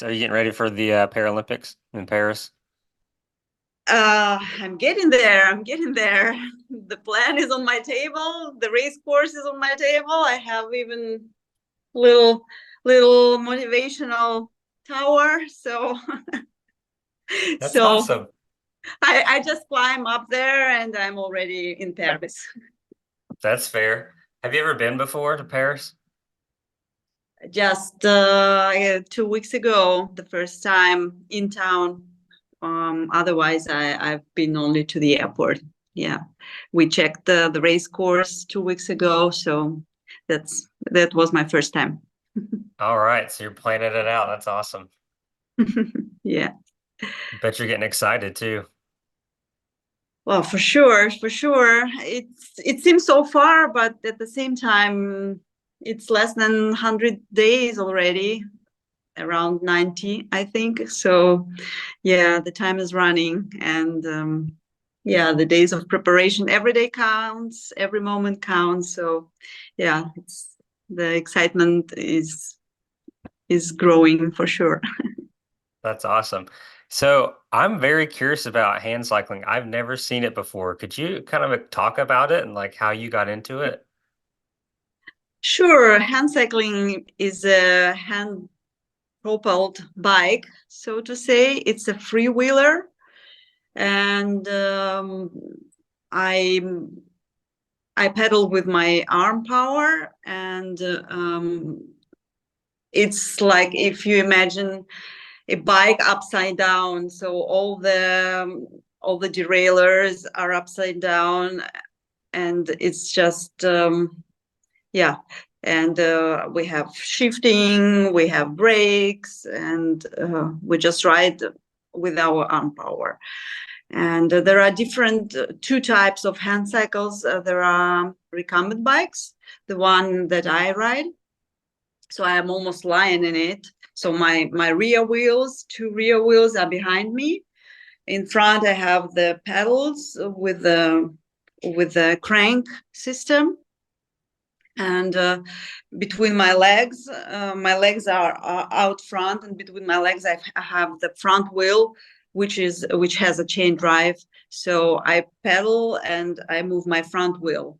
Are you getting ready for the Paralympics in Paris? I'm getting there. I'm getting there. The plan is on my table. The race course is on my table. I have even little little motivational tower. So That's so awesome. I just climb up there and I'm already in Paris. That's fair. Have you ever been before to Paris? Just 2 weeks ago, the first time in town. Otherwise, I've been only to the airport. Yeah, we checked the race course 2 weeks ago, so that was my first time. All right, so you're planning it out. That's awesome. Yeah. Bet you're getting excited too. Well, for sure, for sure. It seems so far, but at the same time, it's less than 100 days already, around 90, I think. So, yeah, the time is running, and yeah, the days of preparation, every day counts, every moment counts. So, yeah, it's the excitement is growing for sure. That's awesome. So I'm very curious about hand cycling. I've never seen it before. Could you kind of talk about it and like how you got into it? Sure, hand cycling is a hand propelled bike, so to say. It's a freewheeler, and I I pedal with my arm power, and it's like if you imagine a bike upside down. So all the derailleurs are upside down, and it's just yeah. And we have shifting, we have brakes, and we just ride with our arm power. And there are different two types of hand cycles. There are recumbent bikes, the one that I ride. So I am almost lying in it. So my rear wheels, two rear wheels are behind me. In front, I have the pedals with the crank system, and between my legs are out front, and between my legs, I have the front wheel, which has a chain drive. So I pedal and I move my front wheel,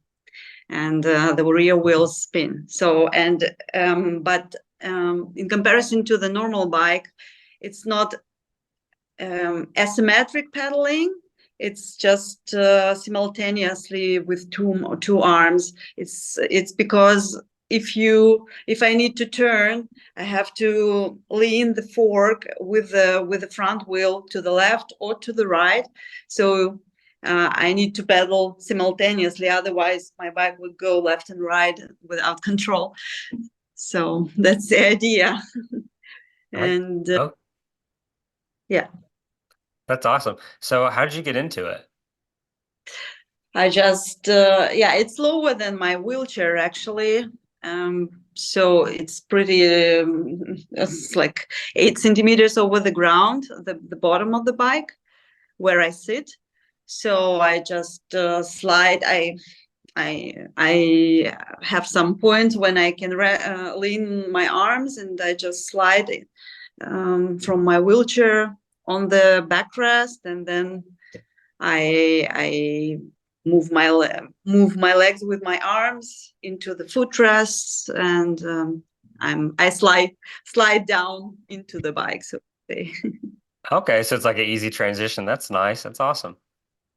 and the rear wheels spin. So and but in comparison to the normal bike, it's not asymmetric pedaling. It's just simultaneously with two arms. It's because if I need to turn, I have to lean the fork with the front wheel to the left or to the right. So I need to pedal simultaneously, otherwise my bike would go left and right without control. So that's the idea. I, And oh, yeah. that's awesome. So how did you get into it? I just, yeah, it's lower than my wheelchair actually. So it's pretty, it's like 8 centimeters over the ground, the bottom of the bike where I sit. So I just slide. I have some points when I can lean my arms, and I just slide from my wheelchair on the backrest, and then I move my legs with my arms into the footrests, and I slide down into the bike. So to say. Okay, so it's like an easy transition. That's nice. That's awesome.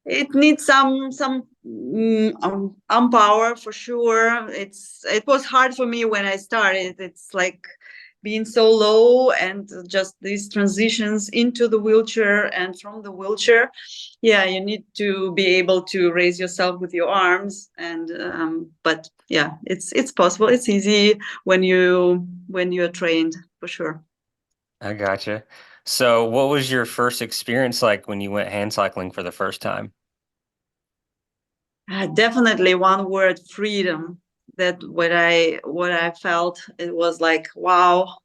It needs some arm power for sure. It was hard for me when I started. It's like being so low, and just these transitions into the wheelchair and from the wheelchair. Yeah, you need to be able to raise yourself with your arms, and but yeah, it's possible. It's easy when you're trained for sure. I gotcha. So what was your first experience like when you went hand cycling for the first time? Definitely one word: freedom. That what I felt, it was like, wow,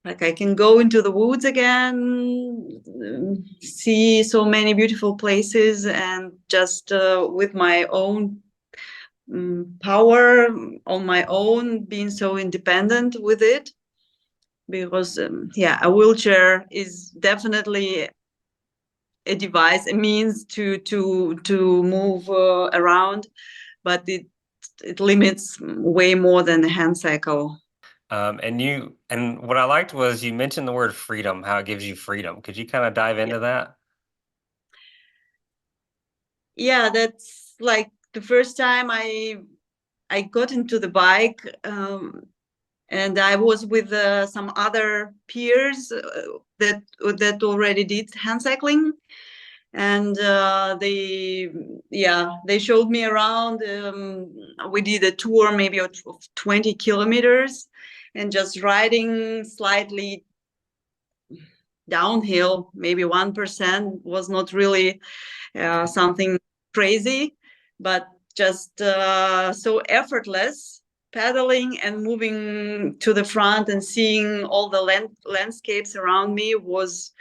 like I can go into the woods again, see so many beautiful places, and just with my own power, on my own, being so independent with it. because yeah, a wheelchair is definitely a device, a means to move around, but it limits way more than a hand cycle. And what I liked was you mentioned the word freedom, how it gives you freedom. Could you kind of dive Yeah, into that? yeah, that's like the first time I got into the bike, and I was with some other peers that already did hand cycling, and they showed me around. We did a tour maybe of 20 kilometers, and just riding slightly downhill, maybe 1% was not really something crazy, but just so effortless, pedaling and moving to the front and seeing all the landscapes around me was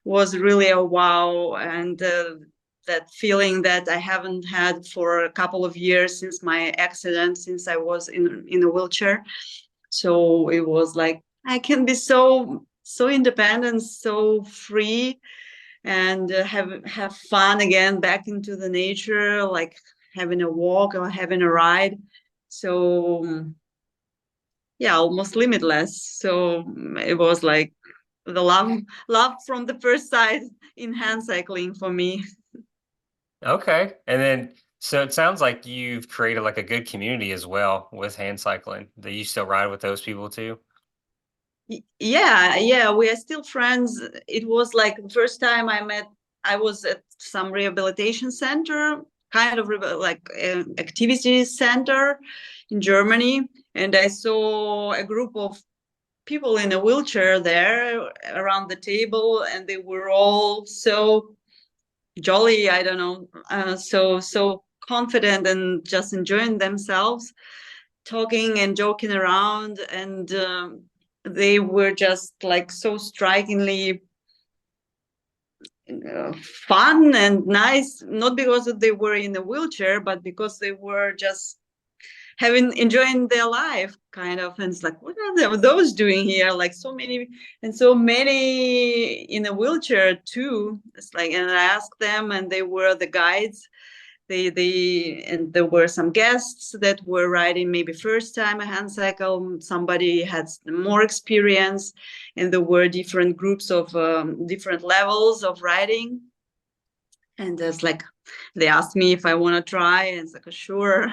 really a wow. And that feeling that I haven't had for a couple of years since my accident, since I was in a wheelchair. So it was like I can be so independent, so free, and have fun again, back into the nature, like having a walk or having a ride. So yeah, almost limitless. So it was like the love from the first sight in hand cycling for me. Okay. And then, so it sounds like you've created like a good community as well with hand cycling. Do you still ride with those people too? Yeah, we are still friends. It was like the first time I was at some rehabilitation center, kind of like an activity center in Germany, and I saw a group of people in a wheelchair there around the table, and they were all so jolly. I don't know, so confident and just enjoying themselves, talking and joking around, and they were just like so strikingly fun and nice, not because they were in a wheelchair, but because they were just having enjoying their life, kind of. And it's like, what are those doing here? Like so many, and so many in a wheelchair too. It's like, and I asked them, and they were the guides. They and there were some guests that were riding maybe first time a hand cycle. Somebody had more experience, and there were different groups of different levels of riding. And it's like they asked me if I want to try, and it's like, sure.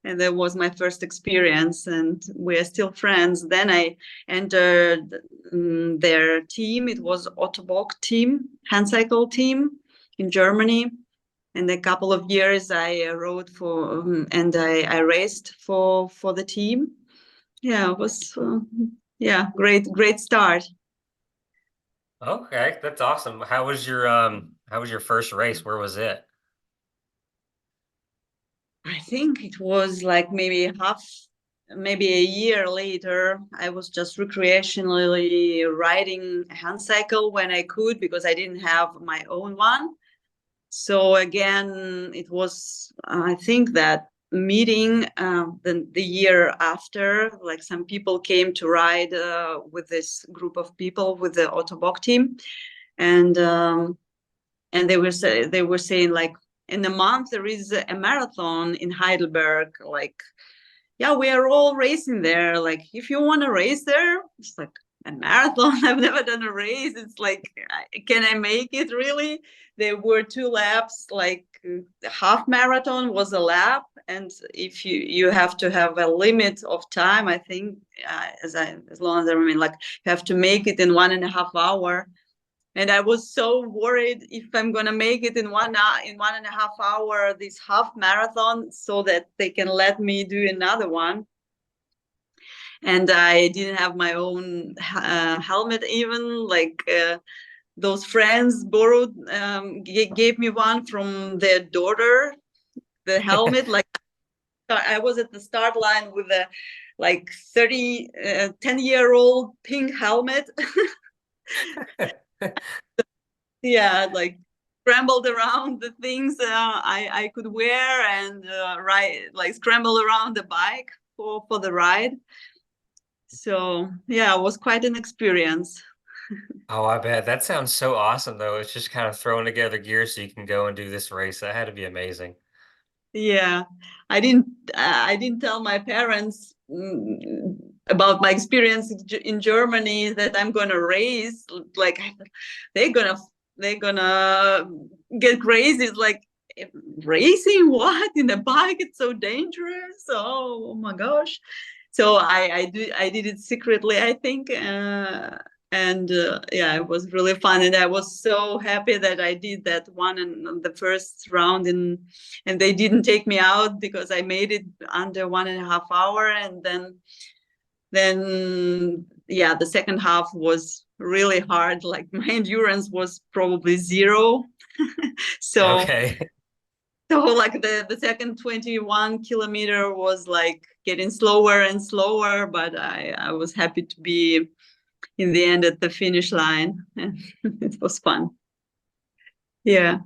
And that was my first experience, and we're still friends. Then I entered their team. It was Ottobock team, hand cycle team in Germany. And a couple of years I rode for and I raced for the team. Yeah, it was yeah, great start. Okay, that's awesome. How was your first race? Where was it? I think it was like maybe a year later. I was just recreationally riding a hand cycle when I could, because I didn't have my own one. So again, it was, I think that meeting the year after, like some people came to ride with this group of people with the Autobock team, and they were saying like in a month there is a marathon in Heidelberg. Like, yeah, we are all racing there. Like, if you want to race there, it's like a marathon. I've never done a race. It's like, can I make it really? There were two laps, like half marathon was a lap. And if you have to have a limit of time, I think, as long as I remember, like you have to make it in 1.5 hours. And I was so worried if I'm gonna make it in 1.5 hours this half marathon, so that they can let me do another one. And I didn't have my own helmet even. Like those friends borrowed, gave me one from their daughter, the helmet. Like I was at the start line with a like 10-year-old pink helmet. Yeah, like scrambled around the things I could wear, and ride, like scramble around the bike for the ride. So yeah, it was quite an experience. Oh, I bet. That sounds so awesome, though. It's just kind of throwing together gear so you can go and do this race. That had to be amazing. Yeah, I didn't tell my parents about my experience in Germany that I'm gonna race. Like they're gonna they're gonna get crazy. It's like racing what in a bike? It's so dangerous. Oh my gosh! So I did it secretly, I think. And yeah, it was really fun, and I was so happy that I did that one in the first round in, and they didn't take me out because I made it under 1.5 hour. And then yeah, the second half was really hard. Like my endurance was probably zero. so Okay. so like the second 21 kilometer was like getting slower and slower, but I was happy to be in the end at the finish line. And it was fun. Yeah.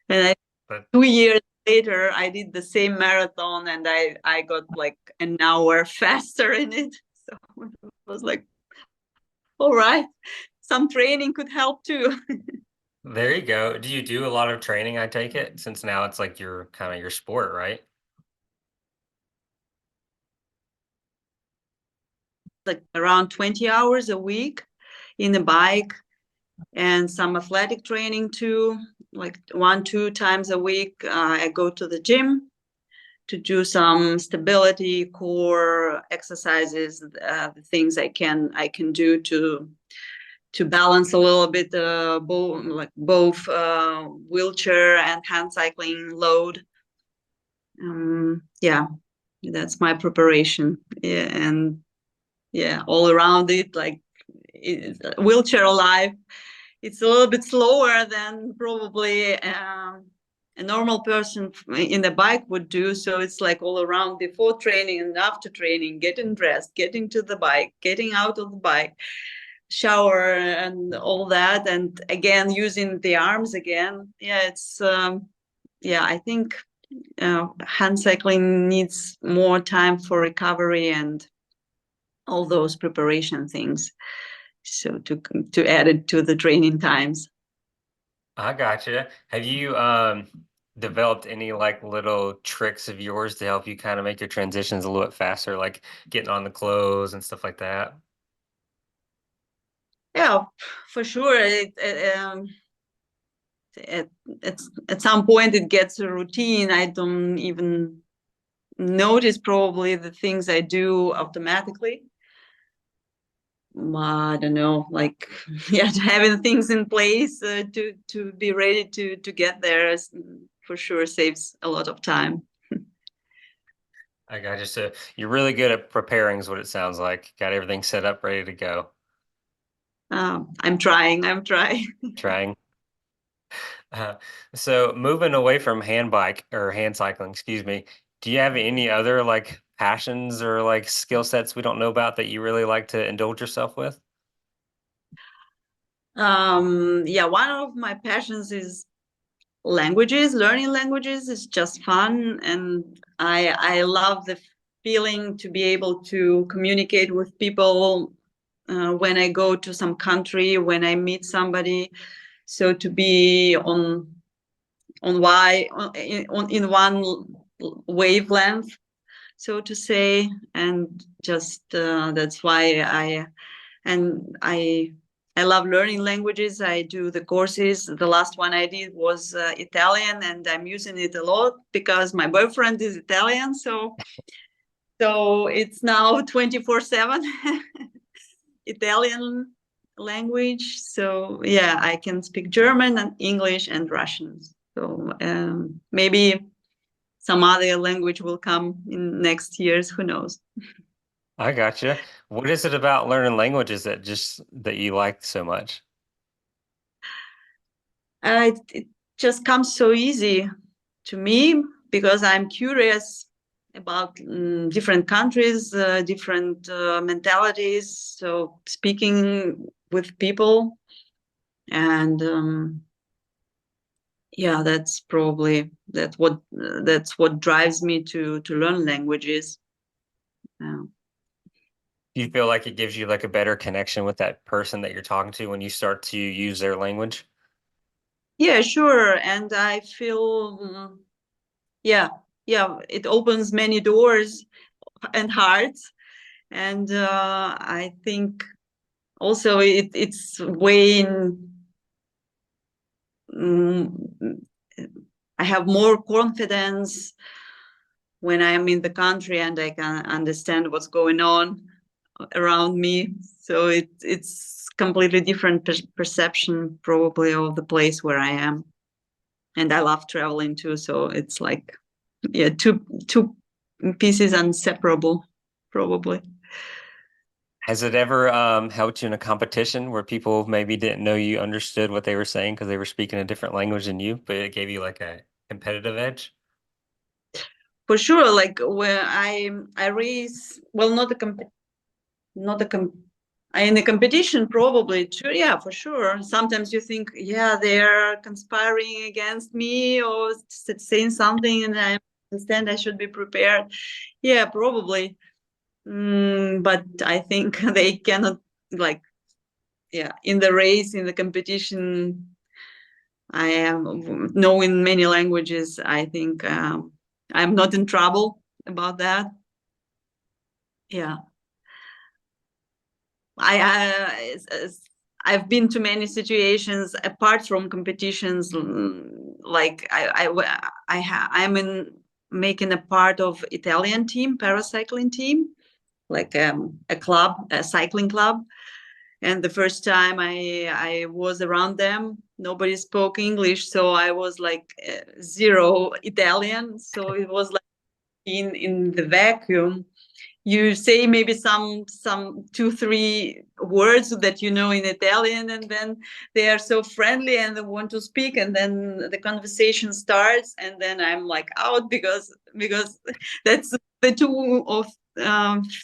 That, And 2 years later, I did the same marathon, and I got like an hour faster in it. So it was like, all right, some training could help too. there you go. Do you do a lot of training, I take it, since now it's like your kind of your sport, right? Like around 20 hours a week in the bike, and some athletic training too, like 1, 2 times a week. I go to the gym to do some stability core exercises, the things I can do to balance a little bit, both wheelchair and hand cycling load. Yeah, that's my preparation. Yeah, and yeah, all around it, like wheelchair life, it's a little bit slower than probably a normal person in the bike would do. So it's like all around before training and after training, getting dressed, getting to the bike, getting out of the bike, shower, and all that. And again, using the arms again. Yeah, yeah, I think hand cycling needs more time for recovery and all those preparation things. So to add it to the training times. I gotcha. Have you developed any like little tricks of yours to help you kind of make your transitions a little bit faster, like getting on the clothes and stuff like that? Yeah, for sure. At, at some point, it gets a routine. I don't even notice probably the things I do automatically. I don't know, like yeah, having things in place to be ready to get there is, for sure saves a lot of time. I gotcha. So you're really good at preparing, is what it sounds like. Got everything set up, ready to go. I'm trying. I'm trying. Trying. Uh, so moving away from hand bike or hand cycling, excuse me, do you have any other like passions or like skill sets we don't know about that you really like to indulge yourself with? Yeah, one of my passions is languages. Learning languages is just fun, and I love the feeling to be able to communicate with people when I go to some country, when I meet somebody. So to be in one wavelength, so to say. And just that's why and I love learning languages. I do the courses. The last one I did was Italian, and I'm using it a lot because my boyfriend is Italian. So it's now 24/7 Italian language. So yeah, I can speak German and English and Russian. So maybe some other language will come in next years. Who knows? I gotcha. What is it about learning languages that just that you like so much? It just comes so easy to me because I'm curious about different countries, different mentalities. So speaking with people, and yeah, that's what drives me to learn languages. Uh, Do you feel like it gives you like a better connection with that person that you're talking to when you start to use their language? Yeah, sure. And I feel, yeah, yeah, it opens many doors and hearts. And I think also it's way in, mm, I have more confidence when I'm in the country and I can understand what's going on around me. So it's completely different perception probably of the place where I am. And I love traveling too. So it's like, yeah, two pieces inseparable, probably. Has it ever helped you in a competition where people maybe didn't know you understood what they were saying because they were speaking a different language than you, but it gave you like a competitive edge? For sure, like when I race, well, not a comp in a competition probably too. Yeah, for sure. Sometimes you think, yeah, they're conspiring against me or saying something, and I understand I should be prepared. Yeah, probably. But I think they cannot, like, yeah, in the race, in the competition, I am knowing many languages. I think I'm not in trouble about that. Yeah. I've been to many situations apart from competitions. Like I'm in making a part of Italian team, paracycling team, like a club, a cycling club. And the first time I was around them, nobody spoke English, so I was like zero Italian. So it was like in the vacuum, you say maybe some 2 3 words that you know in Italian, and then they are so friendly and they want to speak, and then the conversation starts, and then I'm like out because that's the 2 or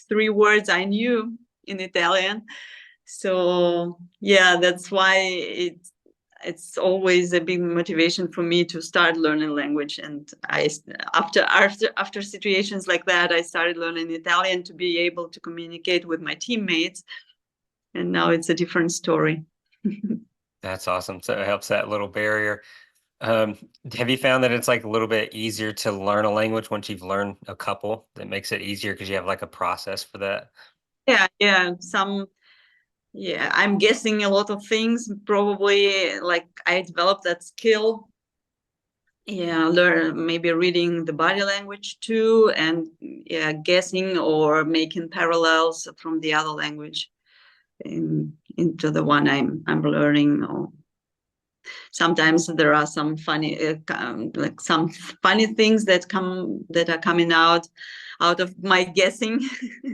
3 words I knew in Italian. So yeah, that's why it's always a big motivation for me to start learning language. And after situations like that, I started learning Italian to be able to communicate with my teammates, and now it's a different story. That's awesome. So it helps that little barrier. Um, have you found that it's like a little bit easier to learn a language once you've learned a couple? That makes it easier because you have like a process for that. Yeah, yeah, I'm guessing a lot of things. Probably like I developed that skill. Yeah, learn maybe reading the body language too, and yeah, guessing or making parallels from the other language into the one I'm learning. Or sometimes there are some funny like some funny things that are coming out of my guessing.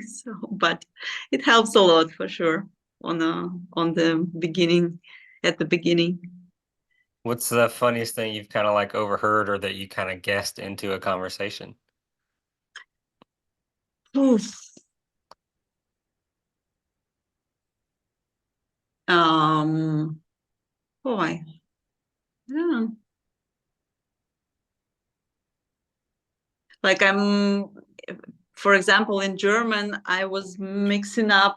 So but it helps a lot for sure on the beginning, at the beginning. What's the funniest thing you've kind of like overheard or that you kind of guessed into a conversation? Oof. um Boy, I don't know. Like for example, in German, I was mixing up,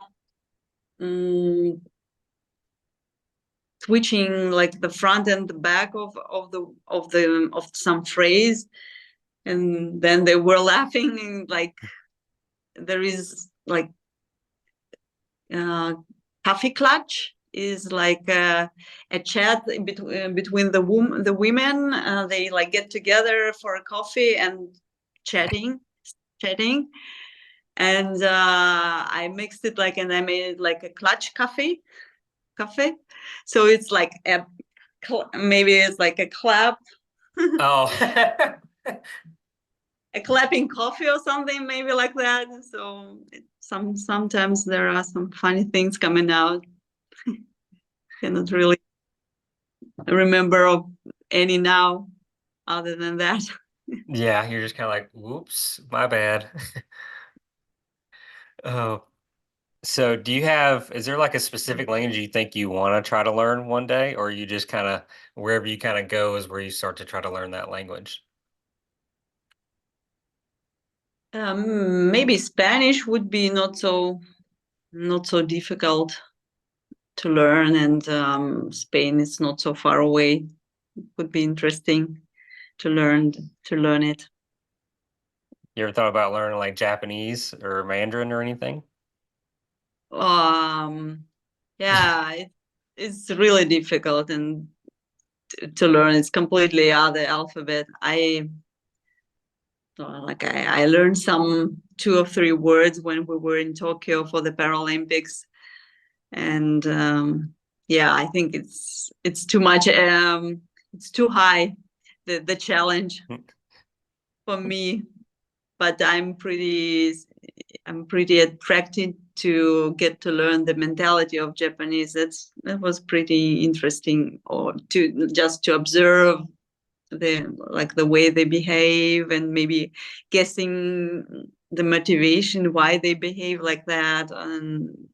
um, switching like the front and the back of some phrase, and then they were laughing. And like there is like uh, coffee clutch is like a chat between the women. They like get together for a coffee and chatting, and I mixed it like, and I made it like a clutch cafe. So it's like maybe it's like a clap, Oh, a clapping coffee or something, maybe like that. So sometimes there are some funny things coming out. Cannot really remember of any now, other than that. yeah, you're just kind of like, whoops, my bad. Oh, so is there like a specific language you think you want to try to learn one day, or you just kind of wherever you kind of go is where you start to try to learn that language? Maybe Spanish would be not so. not so difficult to learn, and Spain is not so far away. It would be interesting to learn it. You ever thought about learning like Japanese or Mandarin or anything? Um, yeah, it's really difficult and to learn. It's completely other alphabet. I learned some 2 or 3 words when we were in Tokyo for the Paralympics, and yeah, I think it's too much. It's too high, the challenge for me. But I'm pretty attracted to get to learn the mentality of Japanese. That was pretty interesting, or to just to observe the way they behave, and maybe guessing the motivation why they behave like that. And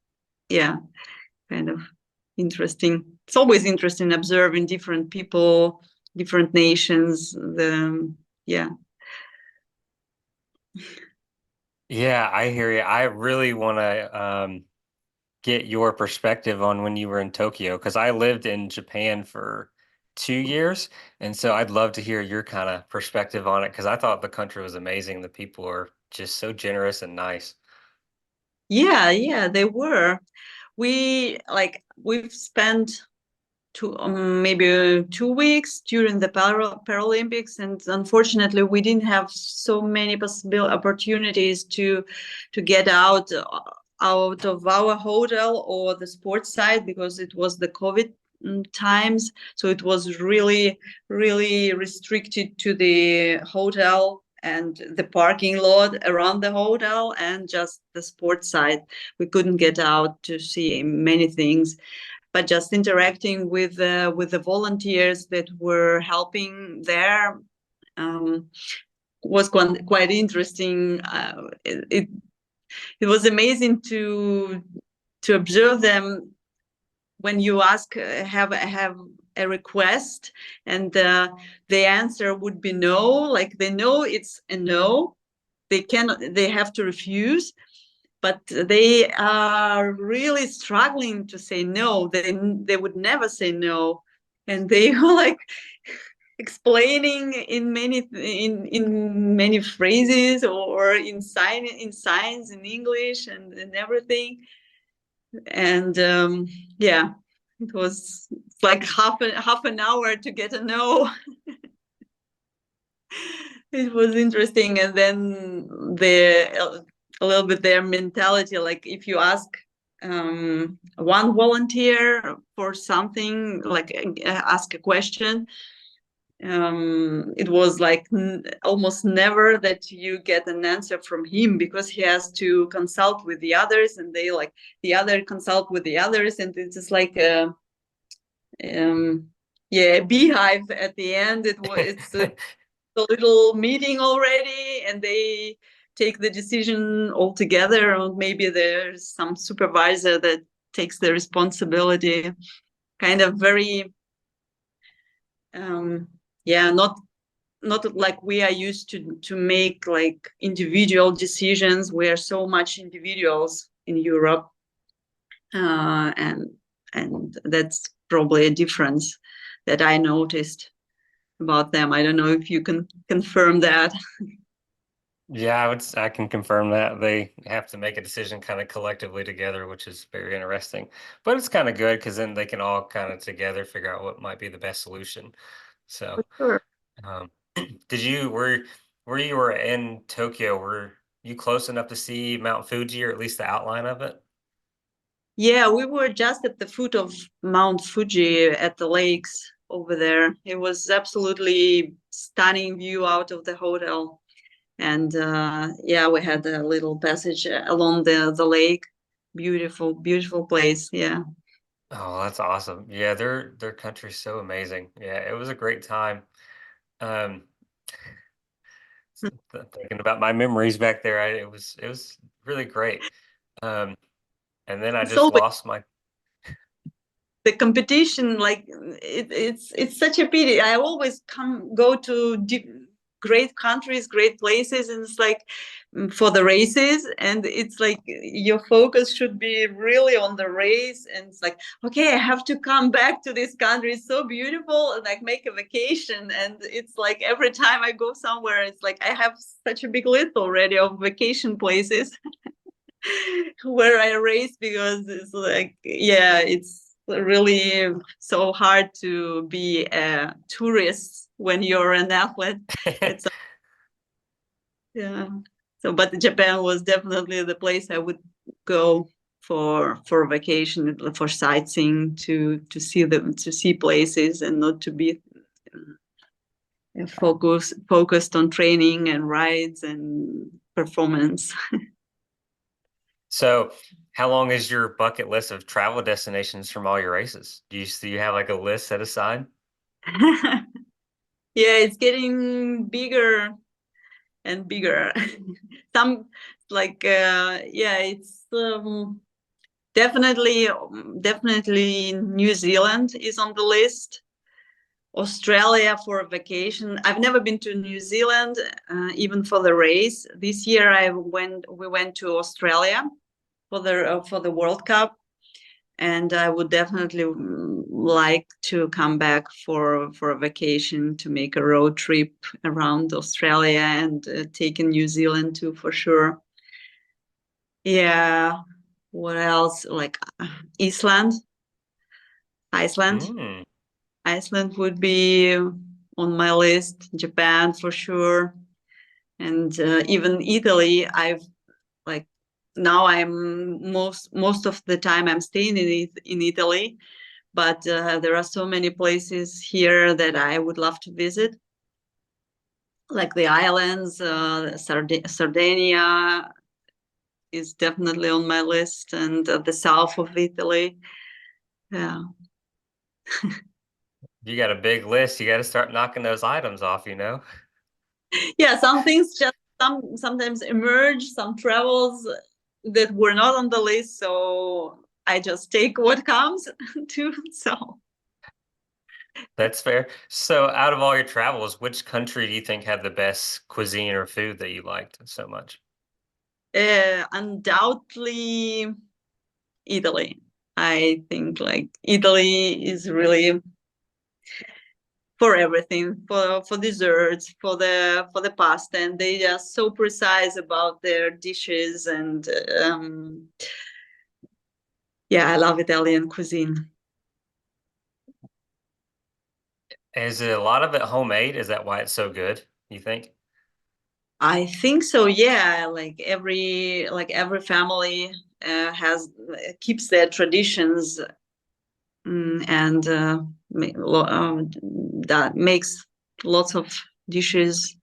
yeah, kind of interesting. It's always interesting observing different people, different nations. Yeah. Yeah, I hear you. I really want to get your perspective on when you were in Tokyo because I lived in Japan for 2 years, and so I'd love to hear your kind of perspective on it because I thought the country was amazing. The people are just so generous and nice. Yeah, yeah, they were. We've spent maybe 2 weeks during the Paralympics, and unfortunately, we didn't have so many possible opportunities to get out of our hotel or the sports side, because it was the COVID times. So it was really, really restricted to the hotel and the parking lot around the hotel, and just the sports side. We couldn't get out to see many things, but just interacting with the volunteers that were helping there was quite interesting. It was amazing to observe them when you have a request, and the answer would be no. Like, they know it's a no. They have to refuse, but they are really struggling to say no. They would never say no, and they are like explaining in many phrases, or in signs in English, and everything. And yeah, it's like half an hour to get a no. It was interesting. And then a little bit their mentality, like if you ask one volunteer for something, like ask a question, it was like almost never that you get an answer from him, because he has to consult with the others, and they like the other consult with the others, and it's just like um yeah, a beehive at the end. It's a little meeting already, and they take the decision all together, or maybe there's some supervisor that takes the responsibility. Kind of very um yeah, not like we are used to make like individual decisions. We are so much individuals in Europe, uh, and and that's probably a difference that I noticed about them. I don't know if you can confirm that. Yeah, I can confirm that they have to make a decision kind of collectively together, which is very interesting. But it's kind of good because then they can all kind of together figure out what might be the best solution. So, For sure. um, did you where you were in Tokyo, were you close enough to see Mount Fuji or at least the outline of it? Yeah, we were just at the foot of Mount Fuji at the lakes over there. It was absolutely stunning view out of the hotel. And yeah, we had a little passage along the lake. Beautiful, beautiful place. Yeah. Oh, that's awesome. Yeah, their country's so amazing. Yeah, it was a great time. Um, thinking about my memories back there, it was really great. Um, and then I It's just always lost my the competition. Like it's such a pity. I always go to great countries, great places, and it's like for the races, and it's like your focus should be really on the race, and it's like, okay, I have to come back to this country, it's so beautiful, and like make a vacation. And it's like every time I go somewhere, it's like I have such a big list already of vacation places where I race, because it's like, yeah, it's really so hard to be a tourist when you're an athlete. It's yeah. So, but Japan was definitely the place I would go for vacation, for sightseeing, to see them, to see places, and not to be focused on training and rides and performance. So, how long is your bucket list of travel destinations from all your races? Do you have like a list set aside? Yeah, it's getting bigger and bigger. Some like yeah, it's definitely New Zealand is on the list. Australia for a vacation. I've never been to New Zealand, even for the race. This year we went to Australia for the World Cup, and I would definitely like to come back for a vacation, to make a road trip around Australia, and take in New Zealand too, for sure. Yeah. What else? Like Iceland, Iceland. Mm. Iceland would be on my list. Japan for sure, and even Italy. I've like now I'm most of the time I'm staying in Italy, but there are so many places here that I would love to visit, like the islands. Sardinia is definitely on my list, and the south of Italy. Yeah. You got a big list. You got to start knocking those items off, you know? Yeah, some things just sometimes emerge, some travels that were not on the list, so I just take what comes too. So That's fair. So, out of all your travels, which country do you think had the best cuisine or food that you liked so much? undoubtedly Italy. I think like Italy is really for everything, for desserts, for the pasta, and they are so precise about their dishes. And yeah, I love Italian cuisine. Is it a lot of it homemade? Is that why it's so good, you think? I think so. Yeah, like every family has keeps their traditions, and that makes lots of dishes,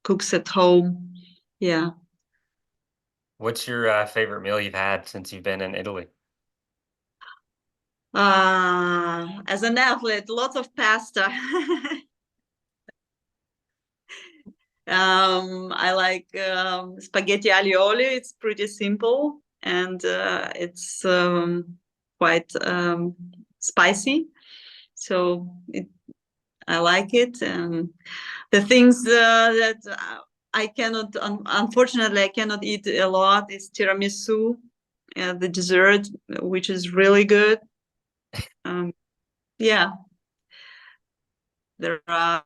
cooks at home. Yeah. What's your favorite meal you've had since you've been in Italy? As an athlete, lots of pasta. I like spaghetti aglio olio. It's pretty simple, and it's quite spicy. So I like it. The things that I cannot, unfortunately, I cannot eat a lot is tiramisu, the dessert, which is really good. Um, yeah, there are.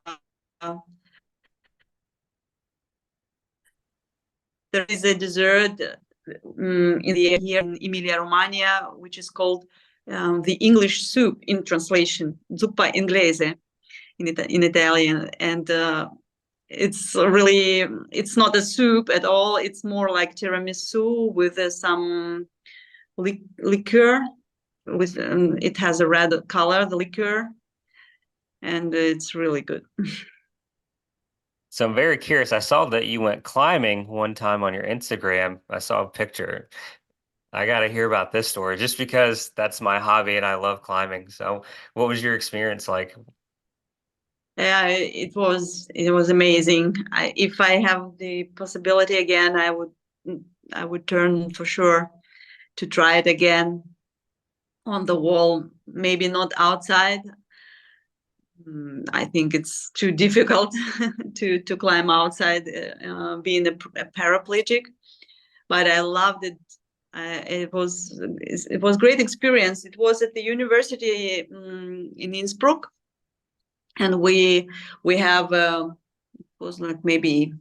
There is a dessert here in Emilia Romagna, which is called the English soup, in translation, zuppa inglese in Italian, and it's not a soup at all. It's more like tiramisu with some liqueur. With it has a red color, the liqueur, and it's really good. So I'm very curious. I saw that you went climbing one time on your Instagram. I saw a picture. I got to hear about this story just because that's my hobby and I love climbing. So, what was your experience like? Yeah, it was amazing. If I have the possibility again, I would turn for sure to try it again on the wall. Maybe not outside, I think it's too difficult to climb outside, being a paraplegic. But I loved it. It was great experience. It was at the university in Innsbruck, and we have it was like maybe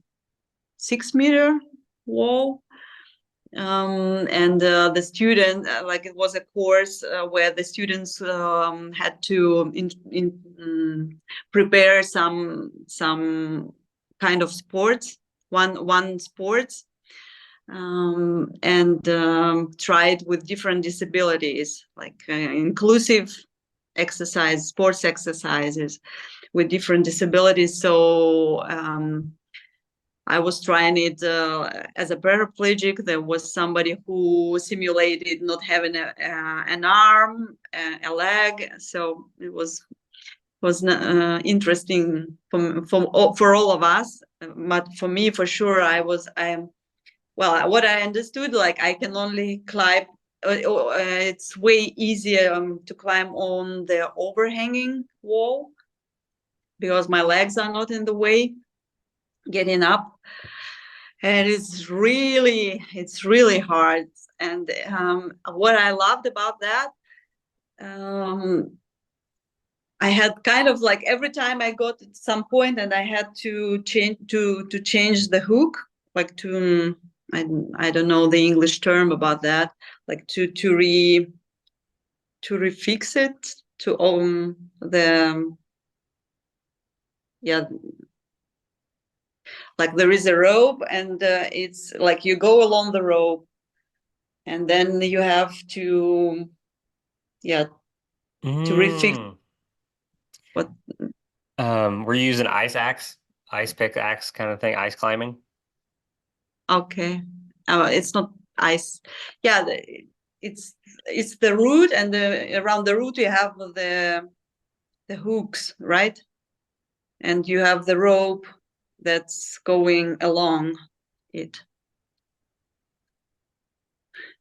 6 meter wall, and the student, like it was a course where the students had to prepare some kind of sports, one sports, and try it with different disabilities, like inclusive exercise, sports exercises with different disabilities. So I was trying it as a paraplegic. There was somebody who simulated not having an arm, a leg. So it was interesting for all of us. But for me, for sure, well, what I understood, like I can only climb. It's way easier to climb on the overhanging wall because my legs are not in the way getting up, and it's really hard. And what I loved about that, I had kind of like every time I got to some point and I had to change the hook, like to I don't know the English term about that, like to refix it to the yeah, like there is a rope, and it's like you go along the rope, and then you have to refix Mm. what. We're using ice pick axe kind of thing, ice climbing. Okay, it's not ice. Yeah, it's the root, and around the root you have the hooks, right? And you have the rope that's going along it.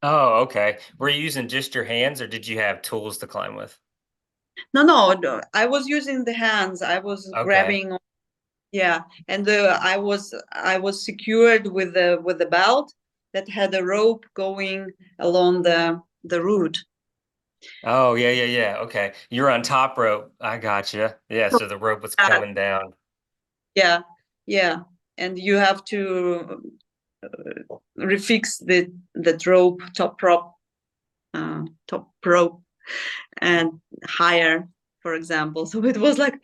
Oh, okay. Were you using just your hands, or did you have tools to climb with? No, I was using the hands. I was Okay. grabbing. Yeah, and I was secured with the belt that had a rope going along the route. Oh, yeah, yeah, yeah. Okay. You're on top rope. I gotcha. Yeah, so the rope was Yeah, coming down. yeah, yeah. And you have to refix the rope, top rope, and higher, for example. So it was like,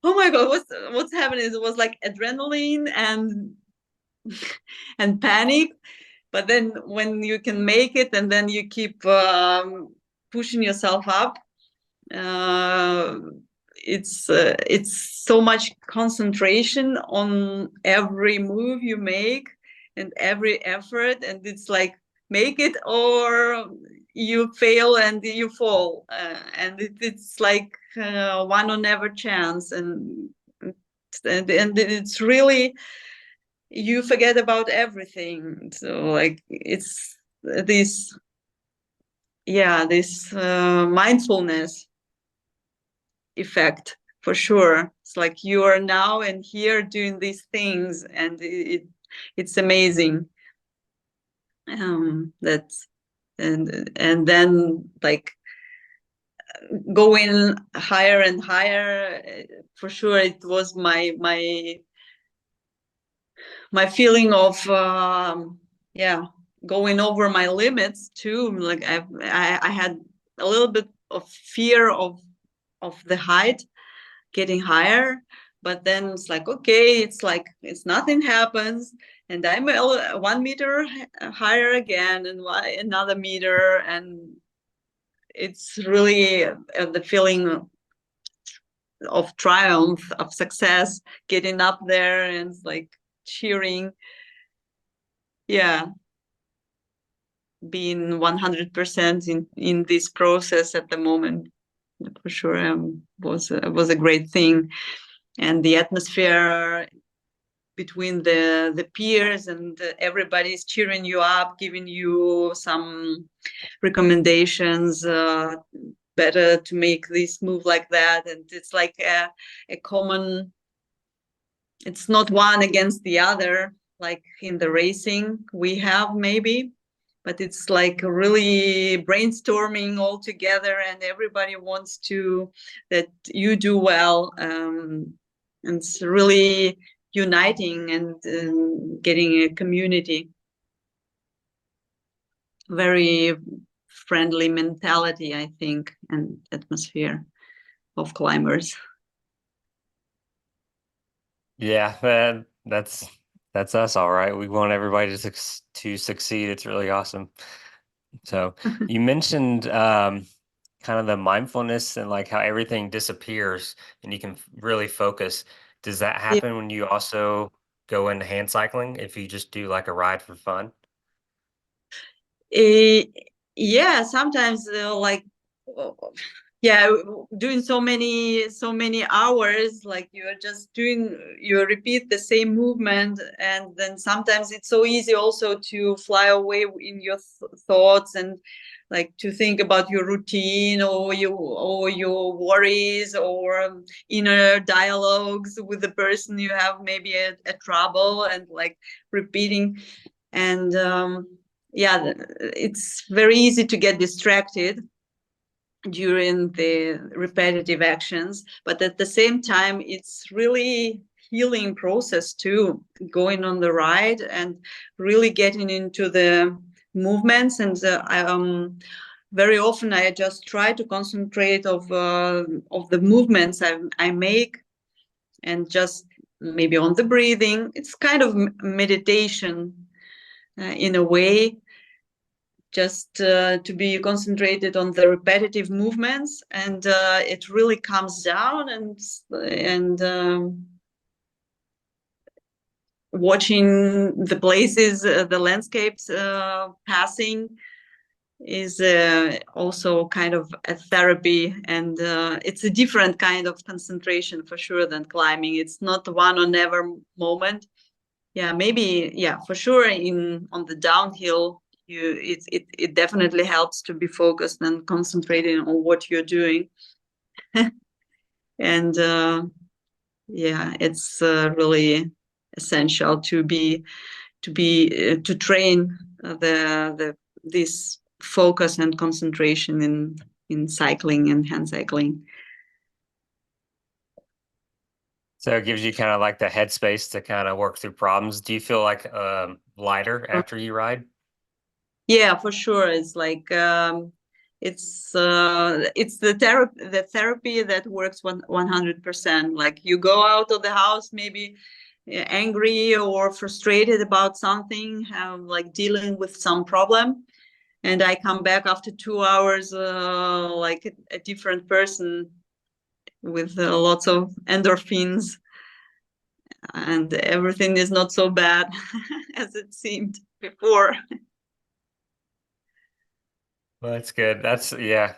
oh my god, what's happening? It was like adrenaline and panic. But then when you can make it, and then you keep pushing yourself up, uh, it's so much concentration on every move you make and every effort, and it's like make it or you fail and you fall, and it's like one or never chance, and it's really you forget about everything. So like it's this this mindfulness effect for sure. It's like you are now and here doing these things, and it's amazing. That's and then like going higher and higher, for sure it was my feeling of going over my limits too. Like I had a little bit of fear of the height, getting higher, but then it's like okay, it's nothing happens, and I'm 1 meter higher again, and another meter, and it's really the feeling of triumph, of success, getting up there and like cheering. Yeah, being 100% in this process at the moment, for sure, was a great thing. And the atmosphere between the peers, and everybody's cheering you up, giving you some recommendations, better to make this move like that. And it's like a common, it's not one against the other, like in the racing we have maybe, but it's like really brainstorming all together, and everybody wants to that you do well. And it's really uniting and getting a community, very friendly mentality, I think, and atmosphere of climbers. Yeah, that's us, all right. We want everybody to succeed. It's really awesome. So you mentioned kind of the mindfulness and like how everything disappears and you can really focus. Does that Yeah. happen when you also go into hand cycling if you just do like a ride for fun? Eh, yeah, sometimes like uh, yeah, doing so many hours, like you're just doing, you repeat the same movement, and then sometimes it's so easy also to fly away in your thoughts, and like to think about your routine or your worries, or inner dialogues with the person you have maybe a trouble, and like repeating. And yeah, it's very easy to get distracted during the repetitive actions, but at the same time it's really healing process too, going on the ride and really getting into the movements. And very often I just try to concentrate of the movements I make, and just maybe on the breathing. It's kind of meditation in a way, just to be concentrated on the repetitive movements, and it really comes down. And watching the places, the landscapes passing is also kind of a therapy, and it's a different kind of concentration for sure than climbing. It's not one or never moment. Yeah, maybe, yeah, for sure in on the downhill, it definitely helps to be focused and concentrating on what you're doing. And yeah, it's really essential to train the this focus and concentration in cycling and hand cycling. So it gives you kind of like the headspace to kind of work through problems. Do you feel like lighter after you ride? Yeah, for sure. It's like it's the therapy that works 100%. Like you go out of the house maybe angry or frustrated about something, like dealing with some problem, and I come back after 2 hours like a different person with lots of endorphins, and everything is not so bad as it seemed before. Well, that's good. That's yeah.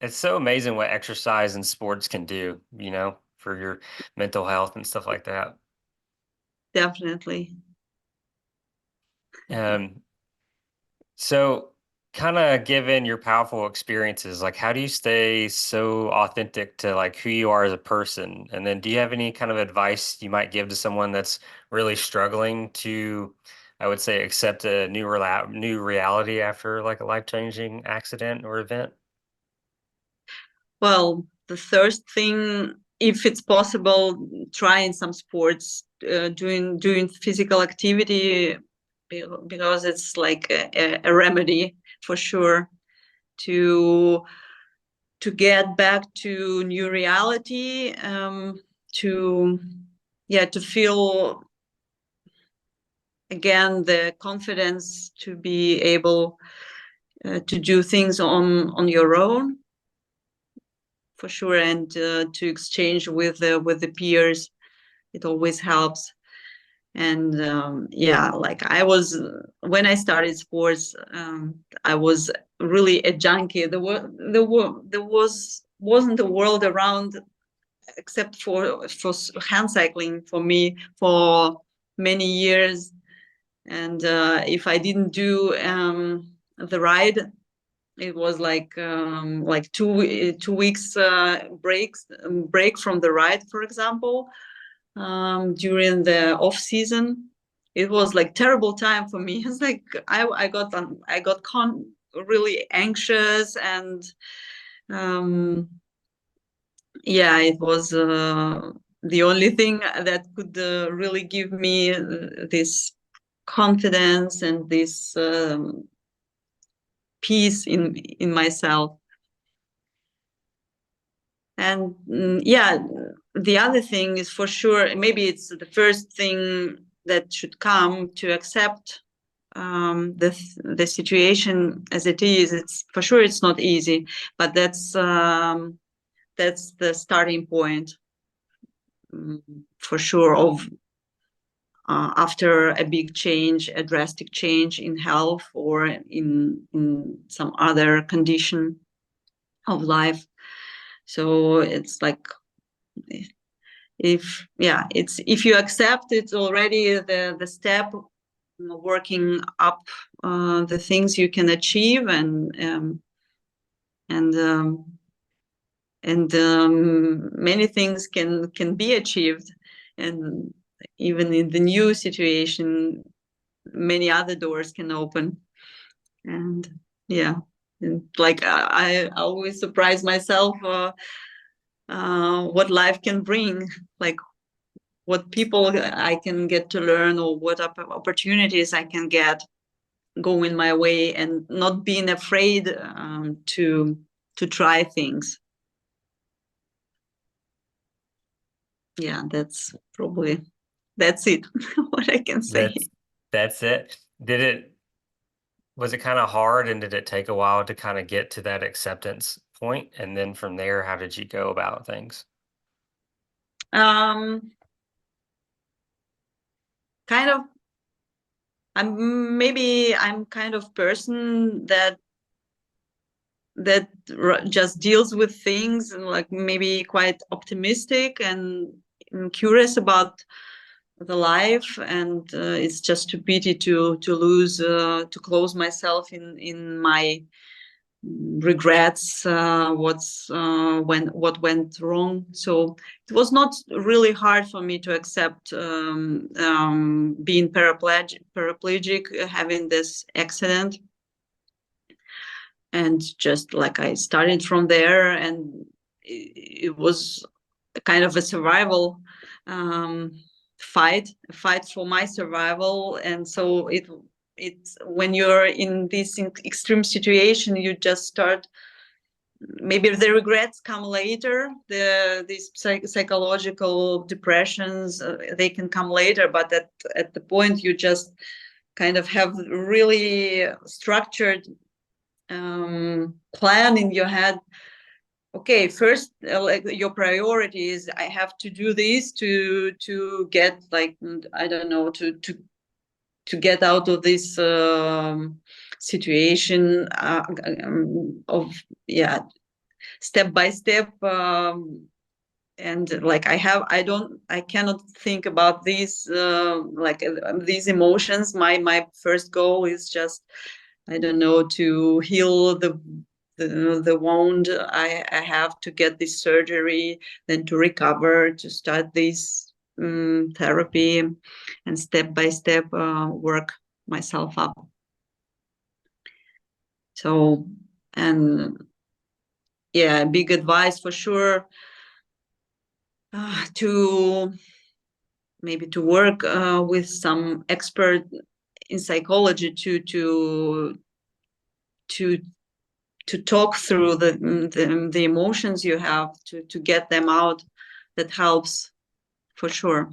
It's so amazing what exercise and sports can do, for your mental health and stuff like that. Definitely. Um, so kind of given your powerful experiences, like how do you stay so authentic to like who you are as a person? And then do you have any kind of advice you might give to someone that's really struggling to, I would say, accept a new reality after like a life-changing accident or event? Well, the first thing, if it's possible, trying some sports, doing physical activity, because it's like a remedy for sure to to get back to new reality, to yeah, to feel again the confidence to be able to do things on your own, for sure, and to exchange with the peers. It always helps. And yeah, like I was when I started sports, I was really a junkie. There wasn't a world around except for hand cycling for me for many years. And if I didn't do the ride, It was like 2 weeks break from the ride, for example, during the off season. It was like terrible time for me. It's like I got really anxious, and um, yeah, it was the only thing that could really give me this confidence and this peace in myself. And yeah, the other thing is, for sure, maybe it's the first thing that should come, to accept the situation as it is. It's for sure it's not easy, but that's the starting point, for sure, of after a big change, a drastic change in health or in some other condition of life. So it's like, if you accept, it's already the step, working up the things you can achieve, and many things can be achieved, and even in the new situation, many other doors can open. And yeah, and like I always surprise myself what life can bring, like what people I can get to learn, or what opportunities I can get going my way, and not being afraid to try things. Yeah, that's it. What I can say. That's it. Was it kind of hard, and did it take a while to kind of get to that acceptance point? And then from there, how did you go about things? um Kind of. I'm kind of person that just deals with things, and like maybe quite optimistic and curious about the life, and it's just too pity to lose, to close myself in my regrets, what went wrong. So it was not really hard for me to accept being paraplegic, having this accident, and just like I started from there, and it was kind of a survival um, a fight for my survival. And so it's when you're in this extreme situation, you just start, maybe the regrets come later, these psychological depressions, they can come later, but at the point you just kind of have really structured plan in your head. Okay, first, like your priority is, I have to do this to get, like, I don't know, to get out of this situation, of, yeah, step by step. And like I cannot think about these these emotions. My first goal is just, I don't know, to heal the wound. I have to get this surgery, then to recover, to start this therapy, and step by step work myself up. So, and yeah, big advice for sure, to maybe to work with some expert in psychology, to to talk through the emotions you have, to get them out. That helps for sure.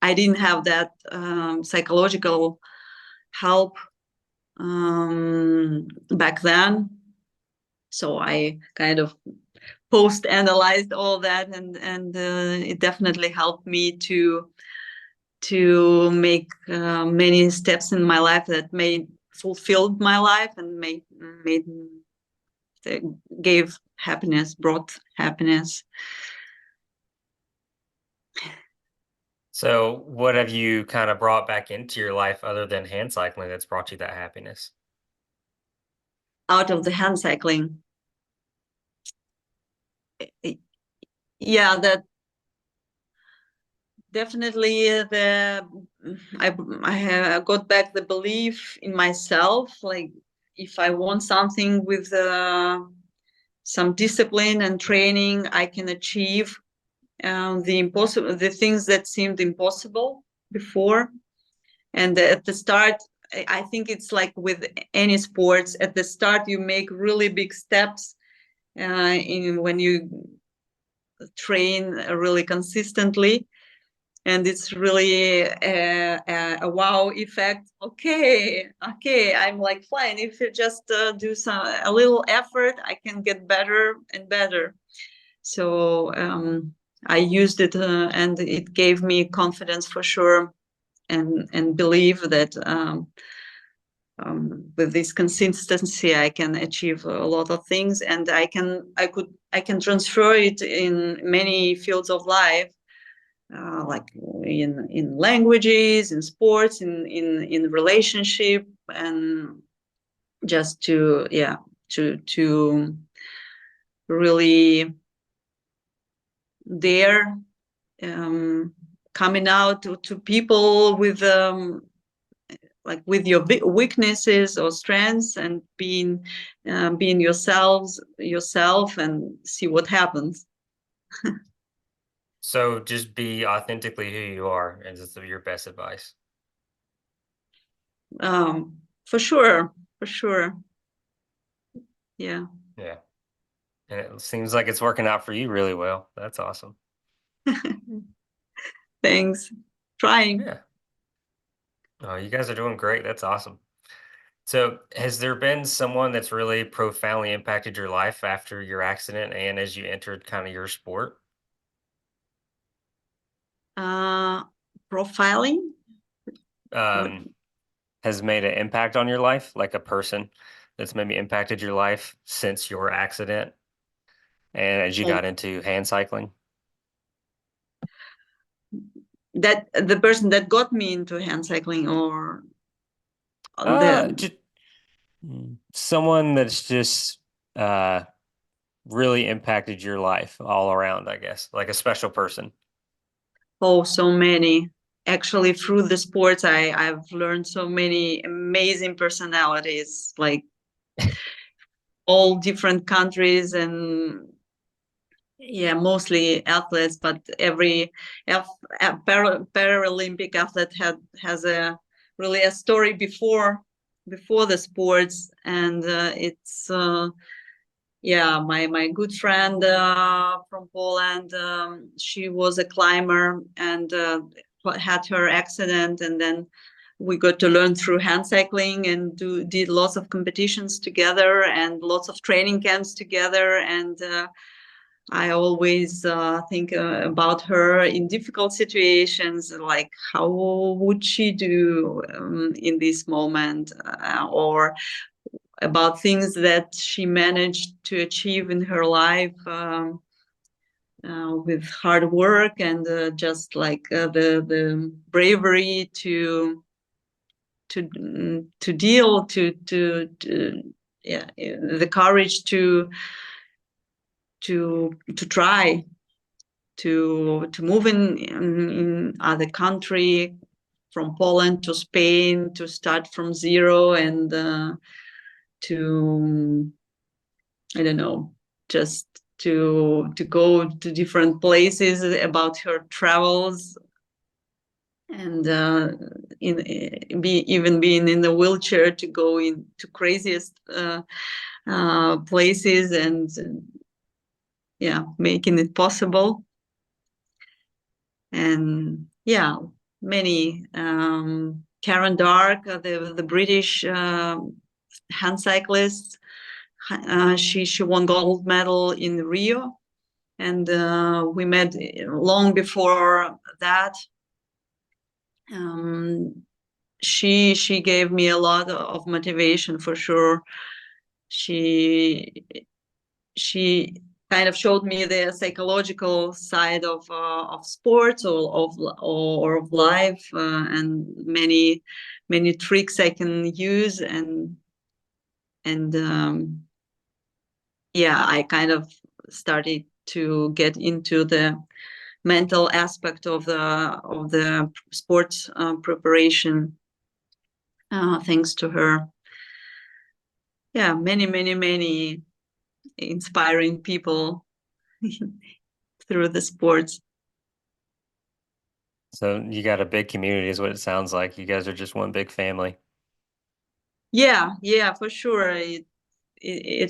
I didn't have that psychological help back then, so I kind of post analyzed all that, and it definitely helped me to make many steps in my life that made fulfilled my life, and made gave happiness, brought happiness. So, what have you kind of brought back into your life other than hand cycling that's brought you that happiness? out of the hand cycling. Yeah, that definitely I got back the belief in myself. Like if I want something with some discipline and training, I can achieve the things that seemed impossible before. And at the start, I think it's like with any sports. At the start, you make really big steps in when you train really consistently, and it's really a wow effect. Okay, I'm like fine. If you just do a little effort, I can get better and better. So I used it, and it gave me confidence for sure, and believe that with this consistency I can achieve a lot of things, and I can transfer it in many fields of life, like in languages, in sports, in relationship, and just to to really dare coming out to people with like with your weaknesses or strengths, and being yourself and see what happens. So just be authentically who you are, and this is your best advice. For sure, for sure. Yeah. Yeah. And it seems like it's working out for you really well. That's awesome. Thanks. Trying. Yeah. Oh, you guys are doing great. That's awesome. So, has there been someone that's really profoundly impacted your life after your accident and as you entered kind of your sport? uh Profiling. What? Um, has made an impact on your life, like a person that's maybe impacted your life since your accident and as you Oh, got into hand cycling? that the person that got me into hand cycling, or the Just someone that's just uh really impacted your life all around, I guess, like a special person. oh, so many. Actually, through the sports, I've learned so many amazing personalities, like all different countries, and yeah, mostly athletes, but every Paralympic athlete has a really a story before the sports, and it's yeah, my good friend from Poland. She was a climber, and had her accident, and then we got to learn through hand cycling and did lots of competitions together and lots of training camps together, and I always think about her in difficult situations, like how would she do in this moment, or about things that she managed to achieve in her life with hard work, and just like the bravery to deal to yeah, the courage to try to move in other country, from Poland to Spain, to start from zero, and to I don't know, just to go to different places, about her travels, and even being in the wheelchair to go into craziest places, and yeah, making it possible. And yeah, many Karen Dark, the British hand cyclist. She won gold medal in Rio, and we met long before that. Um, she gave me a lot of motivation for sure. She she kind of showed me the psychological side of sports, or of life, and many tricks I can use, and yeah, I kind of started to get into the mental aspect of the sports preparation, thanks to her. Yeah, many inspiring people through the sports. So you got a big community is what it sounds like. You guys are just one big family. Yeah, for sure. It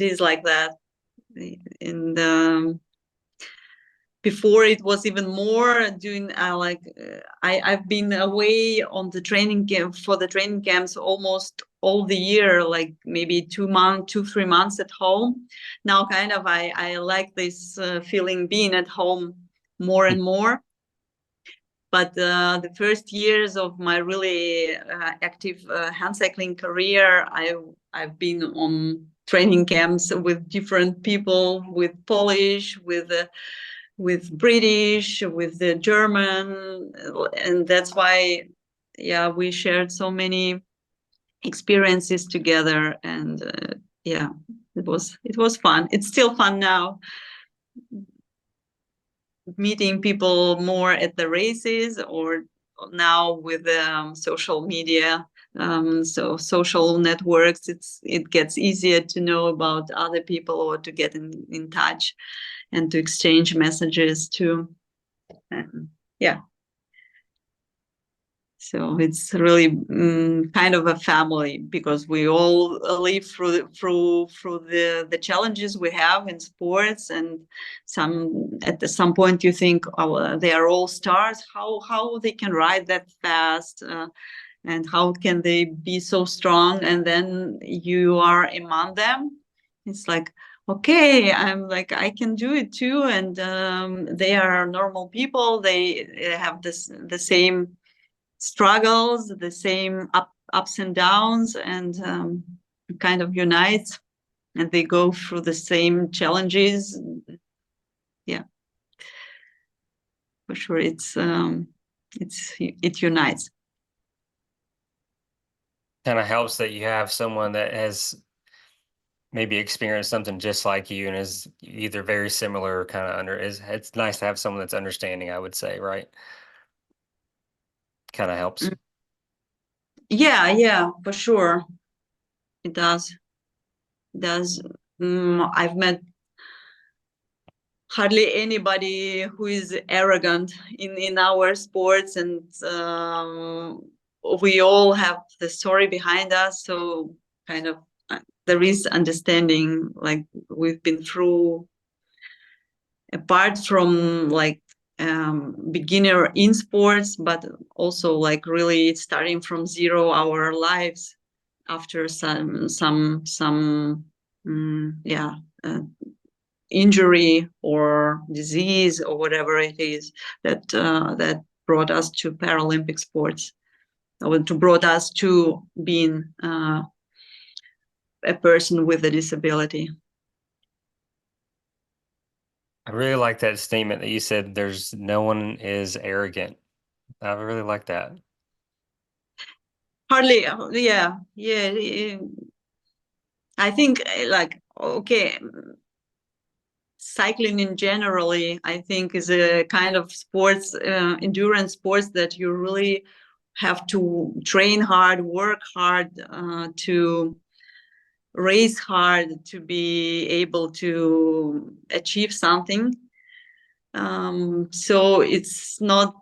is like that. And before it was even more doing I've been away on the training camp for the training camps almost all the year, like maybe 2 months, 3 months at home. Now kind of I like this feeling being at home more and more. But the first years of my really active hand cycling career, I've been on training camps with different people, with Polish, with British, with the German, and that's why, yeah, we shared so many experiences together, and yeah, it was fun. It's still fun now, meeting people more at the races or now with social media. So social networks, it gets easier to know about other people or to get in touch and to exchange messages too. Yeah, so it's really kind of a family, because we all live through the challenges we have in sports, and some point you think, oh, they are all stars. How they can ride that fast, and how can they be so strong? And then you are among them. It's like, okay, I'm like, I can do it too, and they are normal people. They have the same struggles, the same ups and downs, and kind of unites, and they go through the same challenges. Yeah, for sure, it unites. Kind of helps that you have someone that has maybe experienced something just like you and is either very similar or kind of under is it's nice to have someone that's understanding, I would say, right? Kind of helps. Yeah, for sure, it does. It does. I've met hardly anybody who is arrogant in our sports, and we all have the story behind us, so kind of there is understanding, like we've been through, apart from like beginner in sports, but also like really starting from zero our lives after some yeah, injury or disease or whatever it is that brought us to Paralympic sports, or to brought us to being a person with a disability. I really like that statement that you said there's no one is arrogant. I really like that. Hardly, I think like, okay, cycling in generally, I think, is a kind of sports, endurance sports, that you really have to train hard, work hard, to race hard to be able to achieve something. So it's not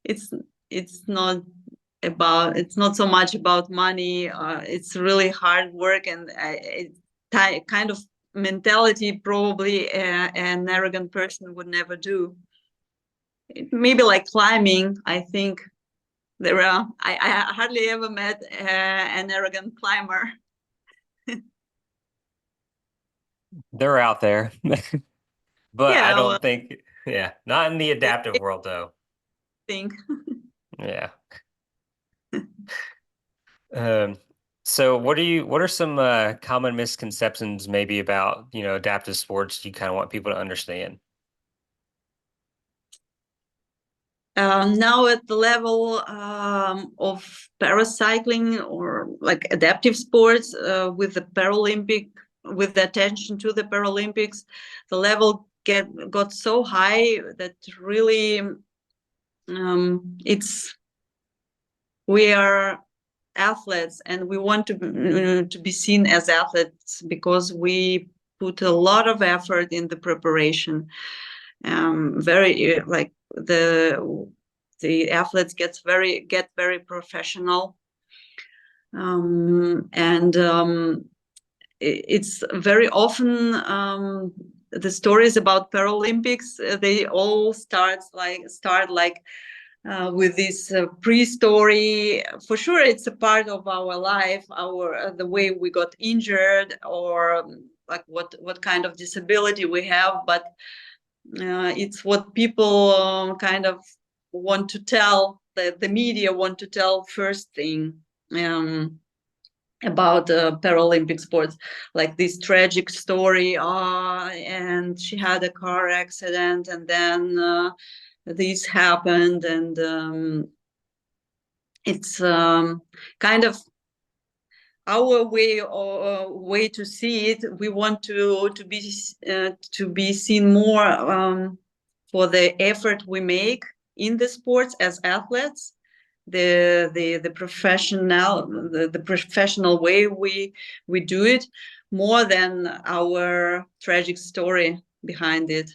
it's it's not it's not so much about money. It's really hard work, and kind of mentality probably an arrogant person would never do. Maybe like climbing, I think I hardly ever met an arrogant climber. They're out there. But I Yeah, well, don't think, yeah, not in the I adaptive world though. think. Yeah. Um, so what are some common misconceptions maybe about, adaptive sports you kind of want people to understand? Now at the level of paracycling or like adaptive sports with the Paralympic, with the attention to the Paralympics, the level got so high that really we are athletes and we want to be seen as athletes because we put a lot of effort in the preparation. Very like the athletes get very professional, and it's very often the stories about Paralympics, they all start like with this pre-story. For sure, it's a part of our life, our the way we got injured, or like what kind of disability we have. But it's what people kind of want to tell. The media want to tell first thing about Paralympic sports, like this tragic story. And she had a car accident, and then this happened, and it's kind of our way to see it. We want to be seen more for the effort we make in the sports as athletes, the professional way we do it, more than our tragic story behind it.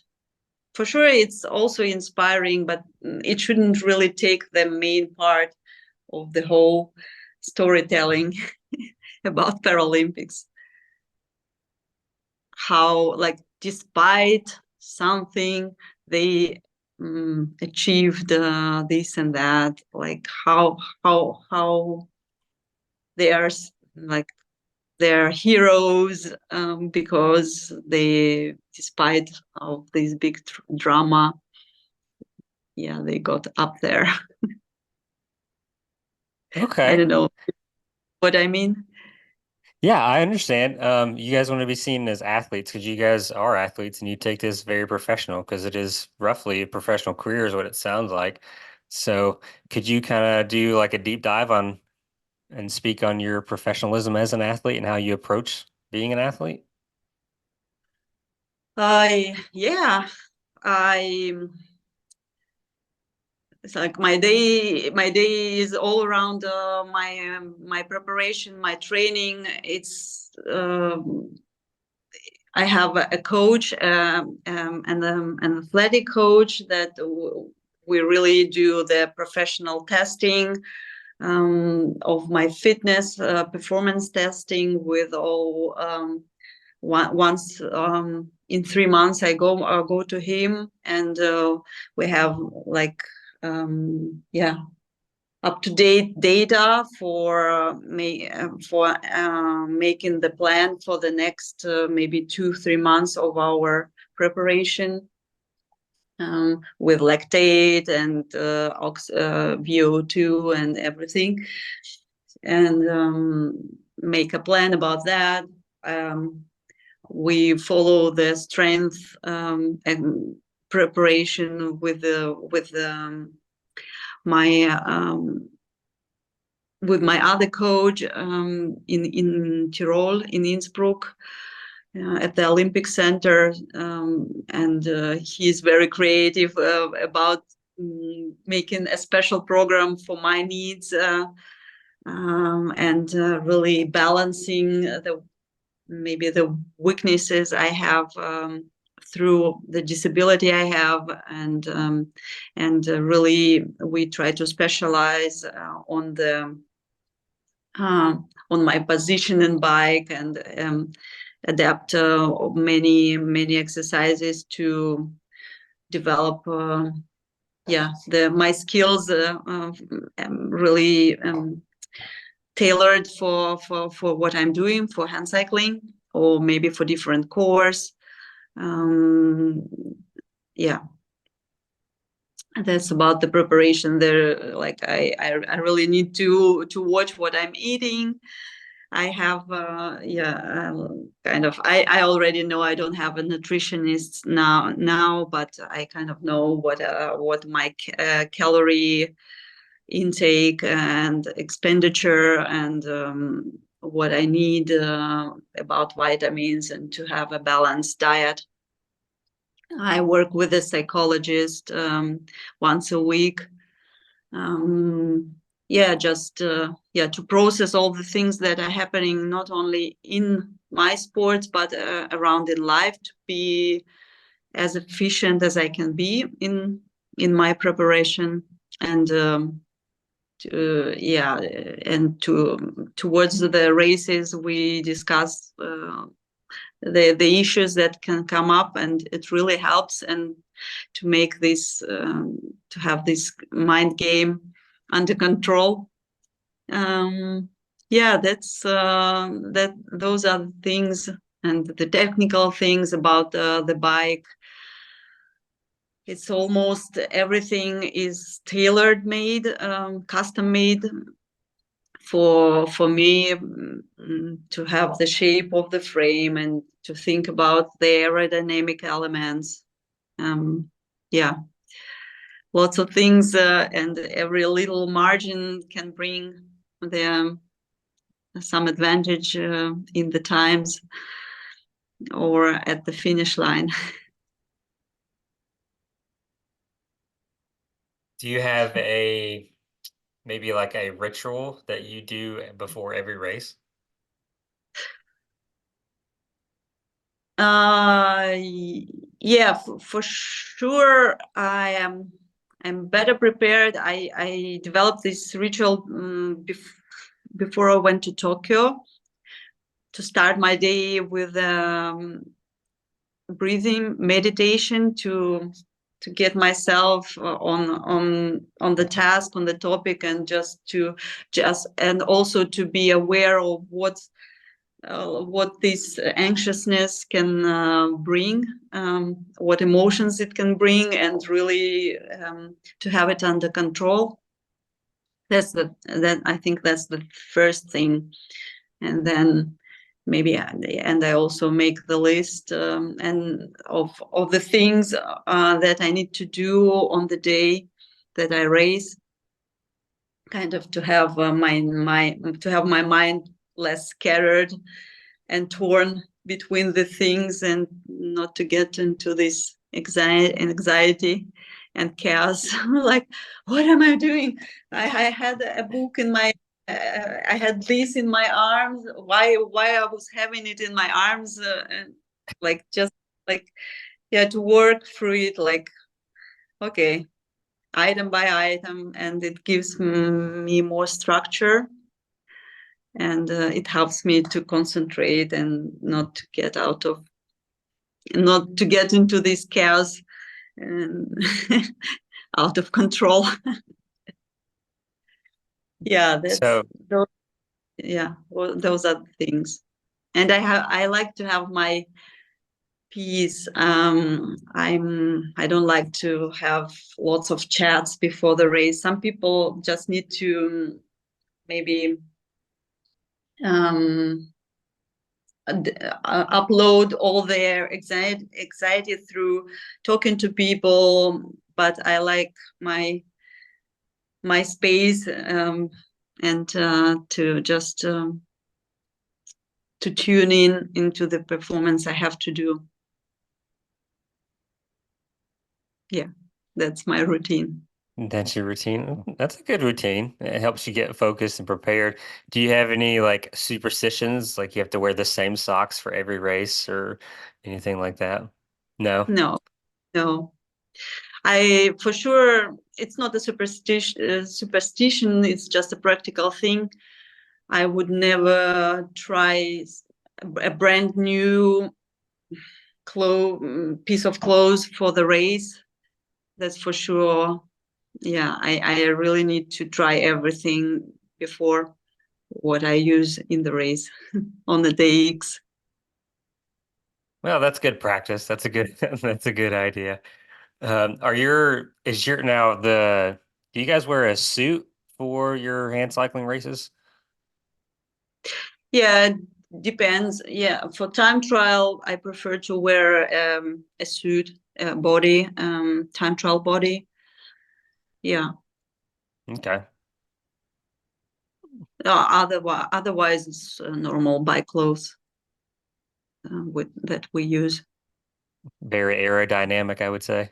For sure, it's also inspiring, but it shouldn't really take the main part of the whole storytelling about Paralympics. How, like, despite something, they achieved this and that. Like how they are like they're heroes because they, despite of this big drama, yeah, they got up there. I Okay. don't know what I mean. Yeah, I understand. You guys want to be seen as athletes because you guys are athletes and you take this very professional because it is roughly a professional career is what it sounds like. So could you kind of do like a deep dive on and speak on your professionalism as an athlete and how you approach being an athlete? Yeah, I it's like my day is all around my preparation, my training. It's I have a coach, and an athletic coach that we really do the professional testing of my fitness, performance testing with all. Once in 3 months, I go to him, and we have like yeah, up to date data for making the plan for the next maybe 2-3 months of our preparation, with lactate and VO2 and everything, and make a plan about that. We follow the strength and preparation with my other coach in Tyrol, in Innsbruck, at the Olympic Center, and he's very creative about making a special program for my needs, and really balancing maybe the weaknesses I have through the disability I have, and really we try to specialize on my position in bike, and adapt many exercises to develop my skills, really tailored for what I'm doing for hand cycling, or maybe for different course. Yeah, that's about the preparation there. Like I really need to watch what I'm eating, I have, kind of. I already know I don't have a nutritionist now, but I kind of know what my calorie intake and expenditure and what I need about vitamins and to have a balanced diet. I work with a psychologist once a week. Um, yeah, just to process all the things that are happening not only in my sports but around in life, to be as efficient as I can be in my preparation and towards the races we discuss the issues that can come up, and it really helps and to make this to have this mind game under control. Yeah, that those are the things, and the technical things about the bike. It's almost everything is tailored made, custom made for me, to have the shape of the frame and to think about the aerodynamic elements. Yeah, lots of things, and every little margin can bring the some advantage in the times or at the finish line. Do you have a maybe like a ritual that you do before every race? Uh, yeah, for sure. I'm better prepared. I developed this ritual before I went to Tokyo to start my day with breathing meditation to get myself on the task, on the topic, and just and also to be aware of what this anxiousness can bring, what emotions it can bring, and really to have it under control. That I think that's the first thing, and then maybe and I also make the list, and of the things that I need to do on the day that I race, kind of to have my mind less scattered and torn between the things, and not to get into this anxiety and chaos. Like, what am I doing? I had a book in my I had this in my arms. Why I was having it in my arms, and like just like, yeah, to work through it, like, okay, item by item, and it gives me more structure, and it helps me to concentrate and not to get into this chaos and out of control. Yeah, So those, yeah, well, those are the things. And I like to have my peace. I don't like to have lots of chats before the race. Some people just need to maybe um, upload all their anxiety through talking to people, but I like my space, and to just to tune in into the performance I have to do. Yeah, that's my routine. that's your routine. That's a good routine. It helps you get focused and prepared. Do you have any like superstitions, like you have to wear the same socks for every race or anything like that? No. No, no. I for sure it's not a superstition. It's just a practical thing. I would never try a brand new piece of clothes for the race. That's for sure. Yeah, I really need to try everything before what I use in the race on the day X. Well, that's good practice. That's a good that's a good idea. Is your now the do you guys wear a suit for your hand cycling races? Yeah, it depends. Yeah, for time trial, I prefer to wear a suit, body, time trial body. Yeah. Okay. Otherwise, it's normal bike clothes with that we use. Very aerodynamic, I would say.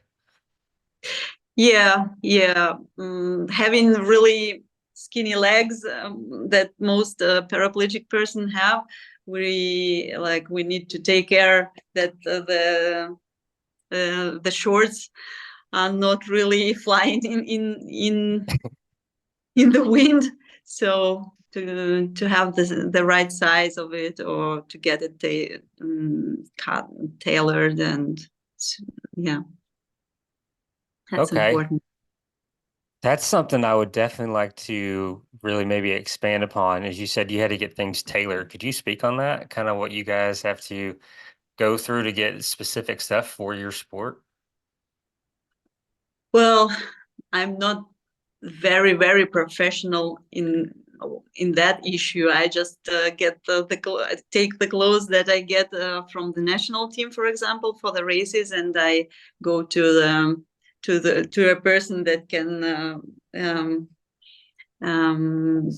Yeah, yeah. Having really skinny legs that most paraplegic person have, we need to take care that the shorts are not really flying in the wind. So to have the right size of it, or to get it cut, tailored, and yeah, that's Okay. important. That's something I would definitely like to really maybe expand upon. As you said, you had to get things tailored. Could you speak on that? Kind of what you guys have to go through to get specific stuff for your sport? Well, I'm not very professional in that issue. I just get take the clothes that I get from the national team, for example, for the races, and I go to a person that can um,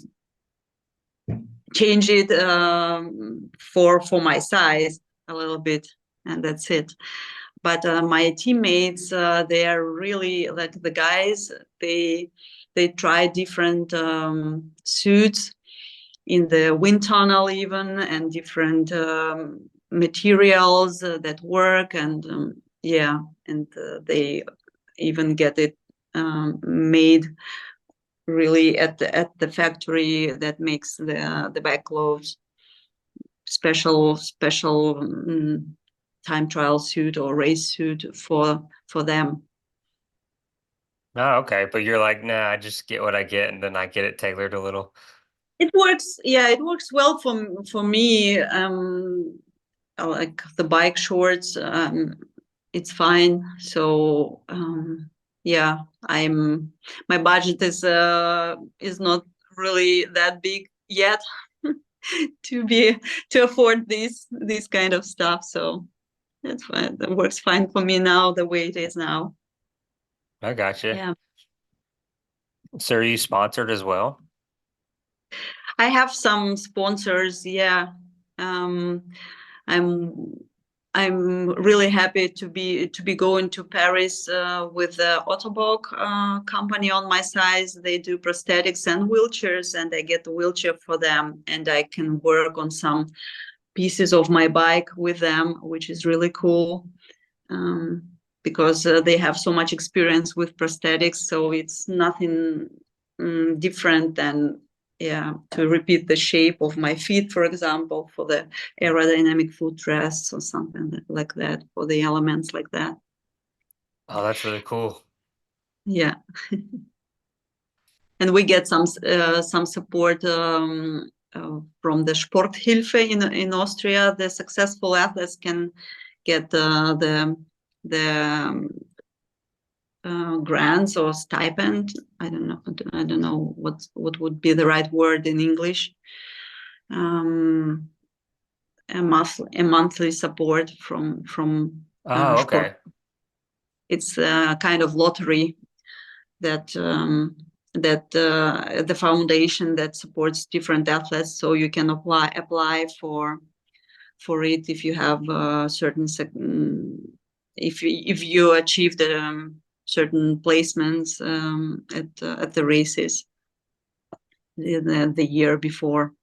change it for my size a little bit, and that's it. But my teammates, they are really like the guys. They try different suits in the wind tunnel even, and different materials that work, and yeah, and they even get it made really at the factory that makes the back clothes, special time trial suit or race suit for them. Oh, okay. But you're like, nah, I just get what I get and then I get it tailored a little. It works, yeah, it works well for me. I like the bike shorts, it's fine. So yeah, I'm my budget is not really that big yet to be to afford this kind of stuff. So that's fine. That works fine for me now, the way it is now. I gotcha. Yeah. So are you sponsored as well? I have some sponsors. Yeah. Um, I'm I'm really happy to be going to Paris with the Ottobock company on my side. They do prosthetics and wheelchairs, and I get the wheelchair for them, and I can work on some pieces of my bike with them, which is really cool. Um, because they have so much experience with prosthetics, so it's nothing different than, yeah, to repeat the shape of my feet, for example, for the aerodynamic footrests or something like that, for the elements like that. Oh, that's really cool. Yeah, and we get some support from the Sporthilfe in Austria. The successful athletes can get the grants or stipend. I don't know. I don't know what would be the right word in English. Um, a monthly support from Oh, Sport. okay. It's a kind of lottery that the foundation that supports different athletes. So you can apply for it if you have certain if you achieve the certain placements at the races the year before.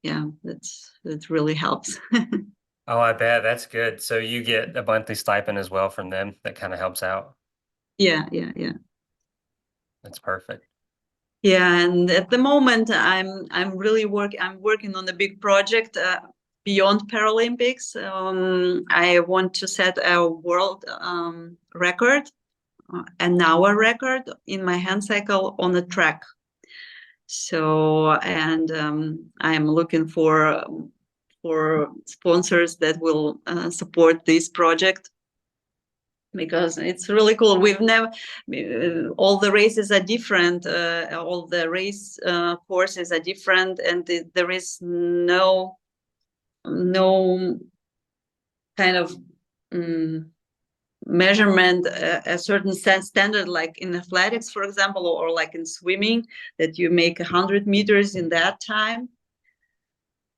Yeah, that really helps. Oh, I bet that's good. So you get a monthly stipend as well from them. That kind of helps out. Yeah. That's perfect. Yeah, and at the moment I'm working on a big project beyond Paralympics. I want to set a world record, an hour record in my hand cycle on a track. So, and I'm looking for sponsors that will support this project. because it's really cool. We've never, all the races are different, all the race courses are different, and there is no kind of measurement, a certain standard, like in athletics, for example, or like in swimming, that you make 100 meters in that time.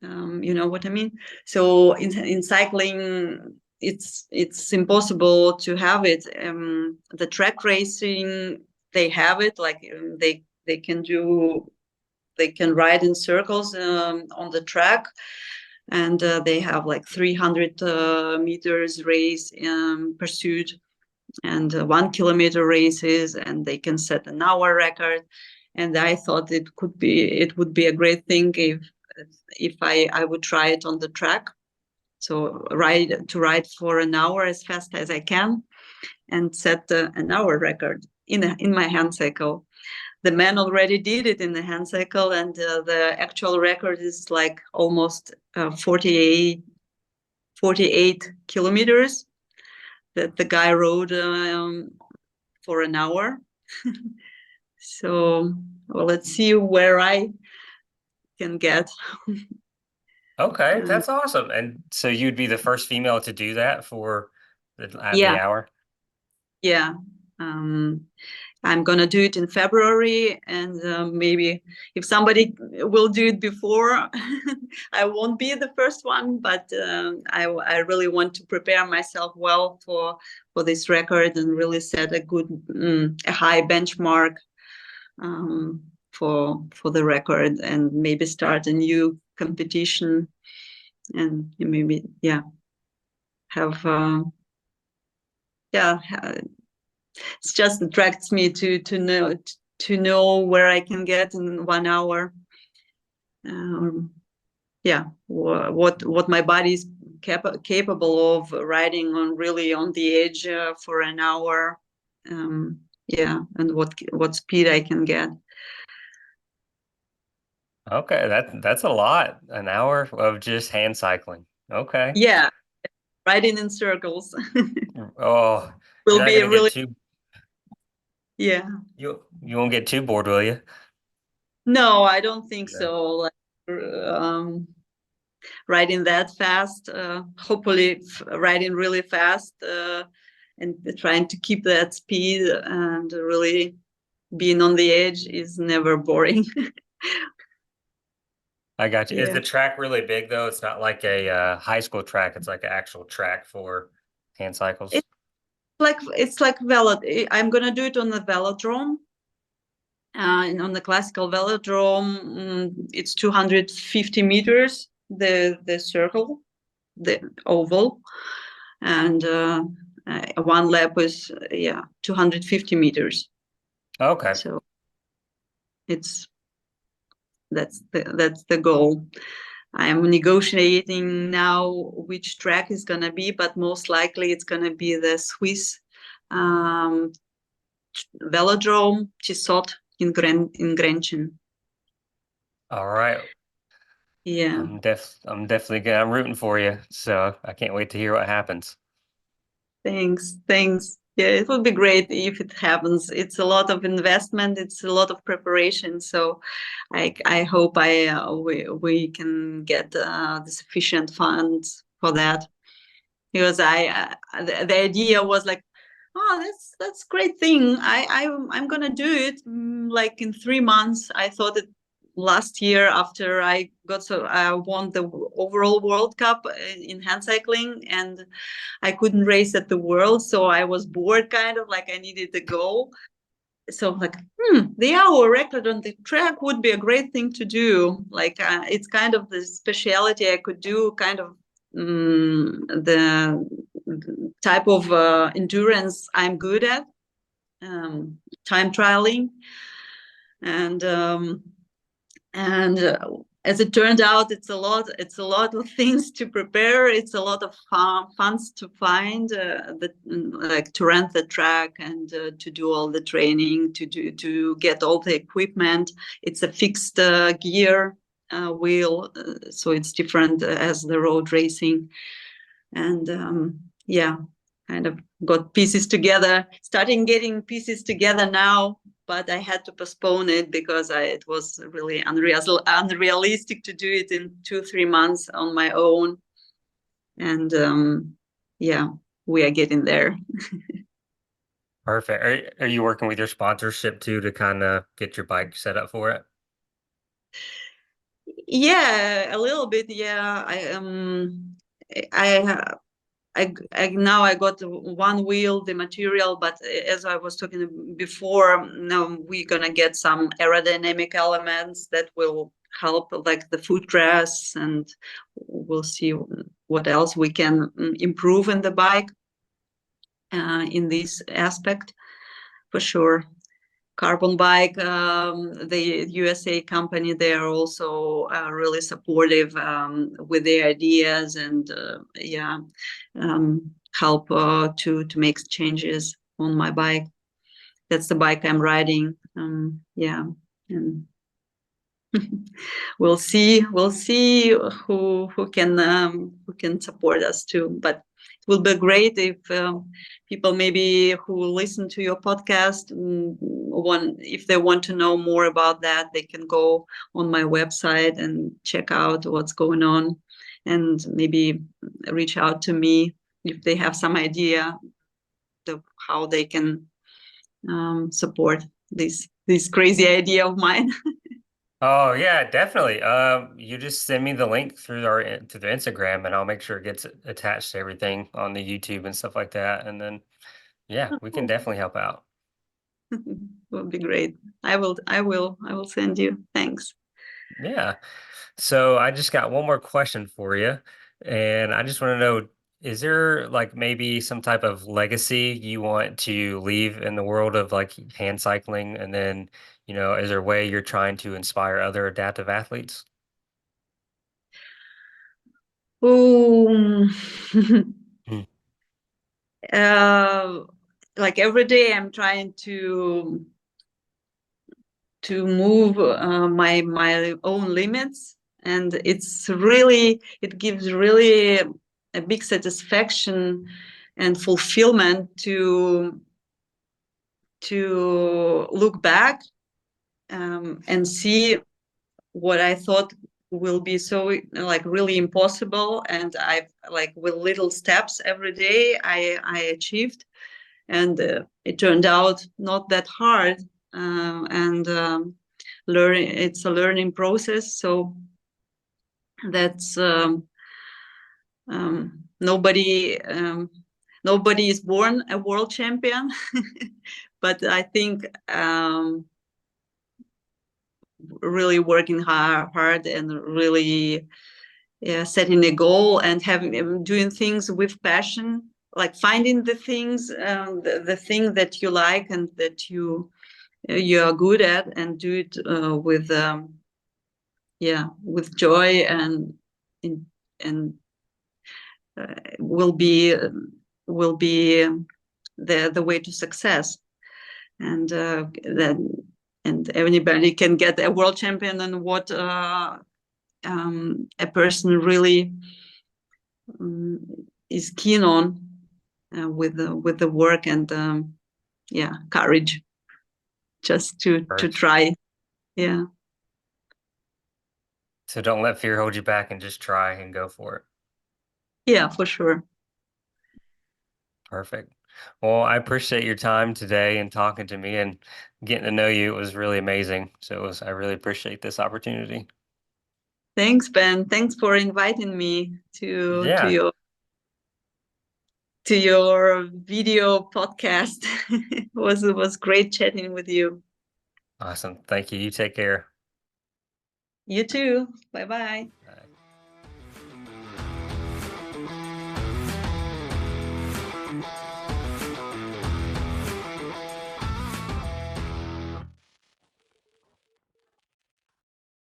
You know what I mean? So in cycling, it's impossible to have it. The track racing, they have it, like they can do, they can ride in circles on the track, and they have like 300 meters race pursuit, and 1 kilometer races, and they can set an hour record. And I thought it would be a great thing if I would try it on the track. So ride for an hour as fast as I can, and set an hour record in my HandCycle. The man already did it in the HandCycle, and the actual record is like almost 48 kilometers that the guy rode for an hour. So, well, let's see where I can get. Okay, Um, that's awesome. And so you'd be the first female to do that for the yeah, hour? yeah. Um, I'm gonna do it in February, and maybe if somebody will do it before, I won't be the first one. But I really want to prepare myself well for this record, and really set a good a high benchmark for the record, and maybe start a new competition, and maybe have yeah it just attracts me to know where I can get in 1 hour. Yeah, what my body is capable of riding on, really on the edge for an hour. Yeah, and what speed I can get. Okay, that's a lot. An hour of just hand cycling. Okay. Yeah, riding in circles Oh, you're will not be gonna get really, too yeah. you won't get too bored, will you? No, I don't think No. so. Like, riding that fast, hopefully riding really fast, and trying to keep that speed, and really being on the edge is never boring. I got you. Is Yeah, the track really big though? It's not like a high school track. It's like an actual track for hand cycles. it's it's like I'm gonna do it on the velodrome. And on the classical velodrome, it's 250 meters, the circle, the oval, and one lap is 250 meters. Okay. So it's that's the goal. I'm negotiating now which track is gonna be, but most likely it's gonna be the Swiss um, velodrome Tissot in Grenchen. All right. Yeah. I'm definitely good. I'm rooting for you. So I can't wait to hear what happens. Thanks. Yeah, it would be great if it happens. It's a lot of investment. It's a lot of preparation. So, I hope we can get the sufficient funds for that, because the idea was like, oh, that's great thing. I'm gonna do it like in 3 months. I thought it last year, after I won the overall World Cup in hand cycling, and I couldn't race at the World, so I was bored, kind of like I needed a goal. So like, the hour record on the track would be a great thing to do. Like it's kind of the speciality I could do, kind of the type of endurance I'm good at, time trialing, and and as it turned out, it's a lot of things to prepare. It's a lot of funds to find, like to rent the track, and to do all the training, to get all the equipment. It's a fixed gear wheel, so it's different as the road racing. And yeah, kind of got pieces together, starting getting pieces together now, but I had to postpone it because it was really unrealistic to do it in 2-3 months on my own. And yeah, we are getting there. Perfect. Are you working with your sponsorship too to kind of get your bike set up for it? Yeah, a little bit. Yeah, I I now I got one wheel, the material, but as I was talking before, now we're gonna get some aerodynamic elements that will help, like the footrest, and we'll see what else we can improve in the bike in this aspect for sure. Carbon bike, the USA company, they are also really supportive with their ideas, and yeah, help to make changes on my bike. That's the bike I'm riding. Yeah, and we'll see who can support us too. But it will be great if people maybe who listen to your podcast, if they want to know more about that, they can go on my website and check out what's going on, and maybe reach out to me if they have some idea of how they can support this crazy idea of mine. Oh yeah, definitely. You just send me the link through to the Instagram, and I'll make sure it gets attached to everything on the YouTube and stuff like that. And then yeah, we can definitely help out. Would be great. I will send you. Thanks. Yeah. So I just got one more question for you, and I just want to know, is there like maybe some type of legacy you want to leave in the world of like hand cycling? And then, is there a way you're trying to inspire other adaptive athletes? Oh, Hmm. uh, like every day I'm trying to move my own limits, and it gives really a big satisfaction and fulfillment to look back and see what I thought will be so like really impossible, and I've like with little steps every day I achieved, and it turned out not that hard, and learning it's a learning process. So that's nobody is born a world champion, but I think really working hard and really, yeah, setting a goal and having doing things with passion, like finding the things, the thing that you like and that you are good at, and do it with yeah, with joy, and will be the way to success. And then and anybody can get a world champion, and what a person really is keen on with the work, and yeah, courage just to Perfect. try. Yeah, So don't let fear hold you back and just try and go for it. yeah, for sure. Perfect. Well, I appreciate your time today and talking to me and getting to know you. It was really amazing. I really appreciate this opportunity. Thanks, Ben. Thanks for inviting me Yeah. to your video podcast. It was great chatting with you. Awesome. Thank you. You take care. You too. Bye bye. Bye.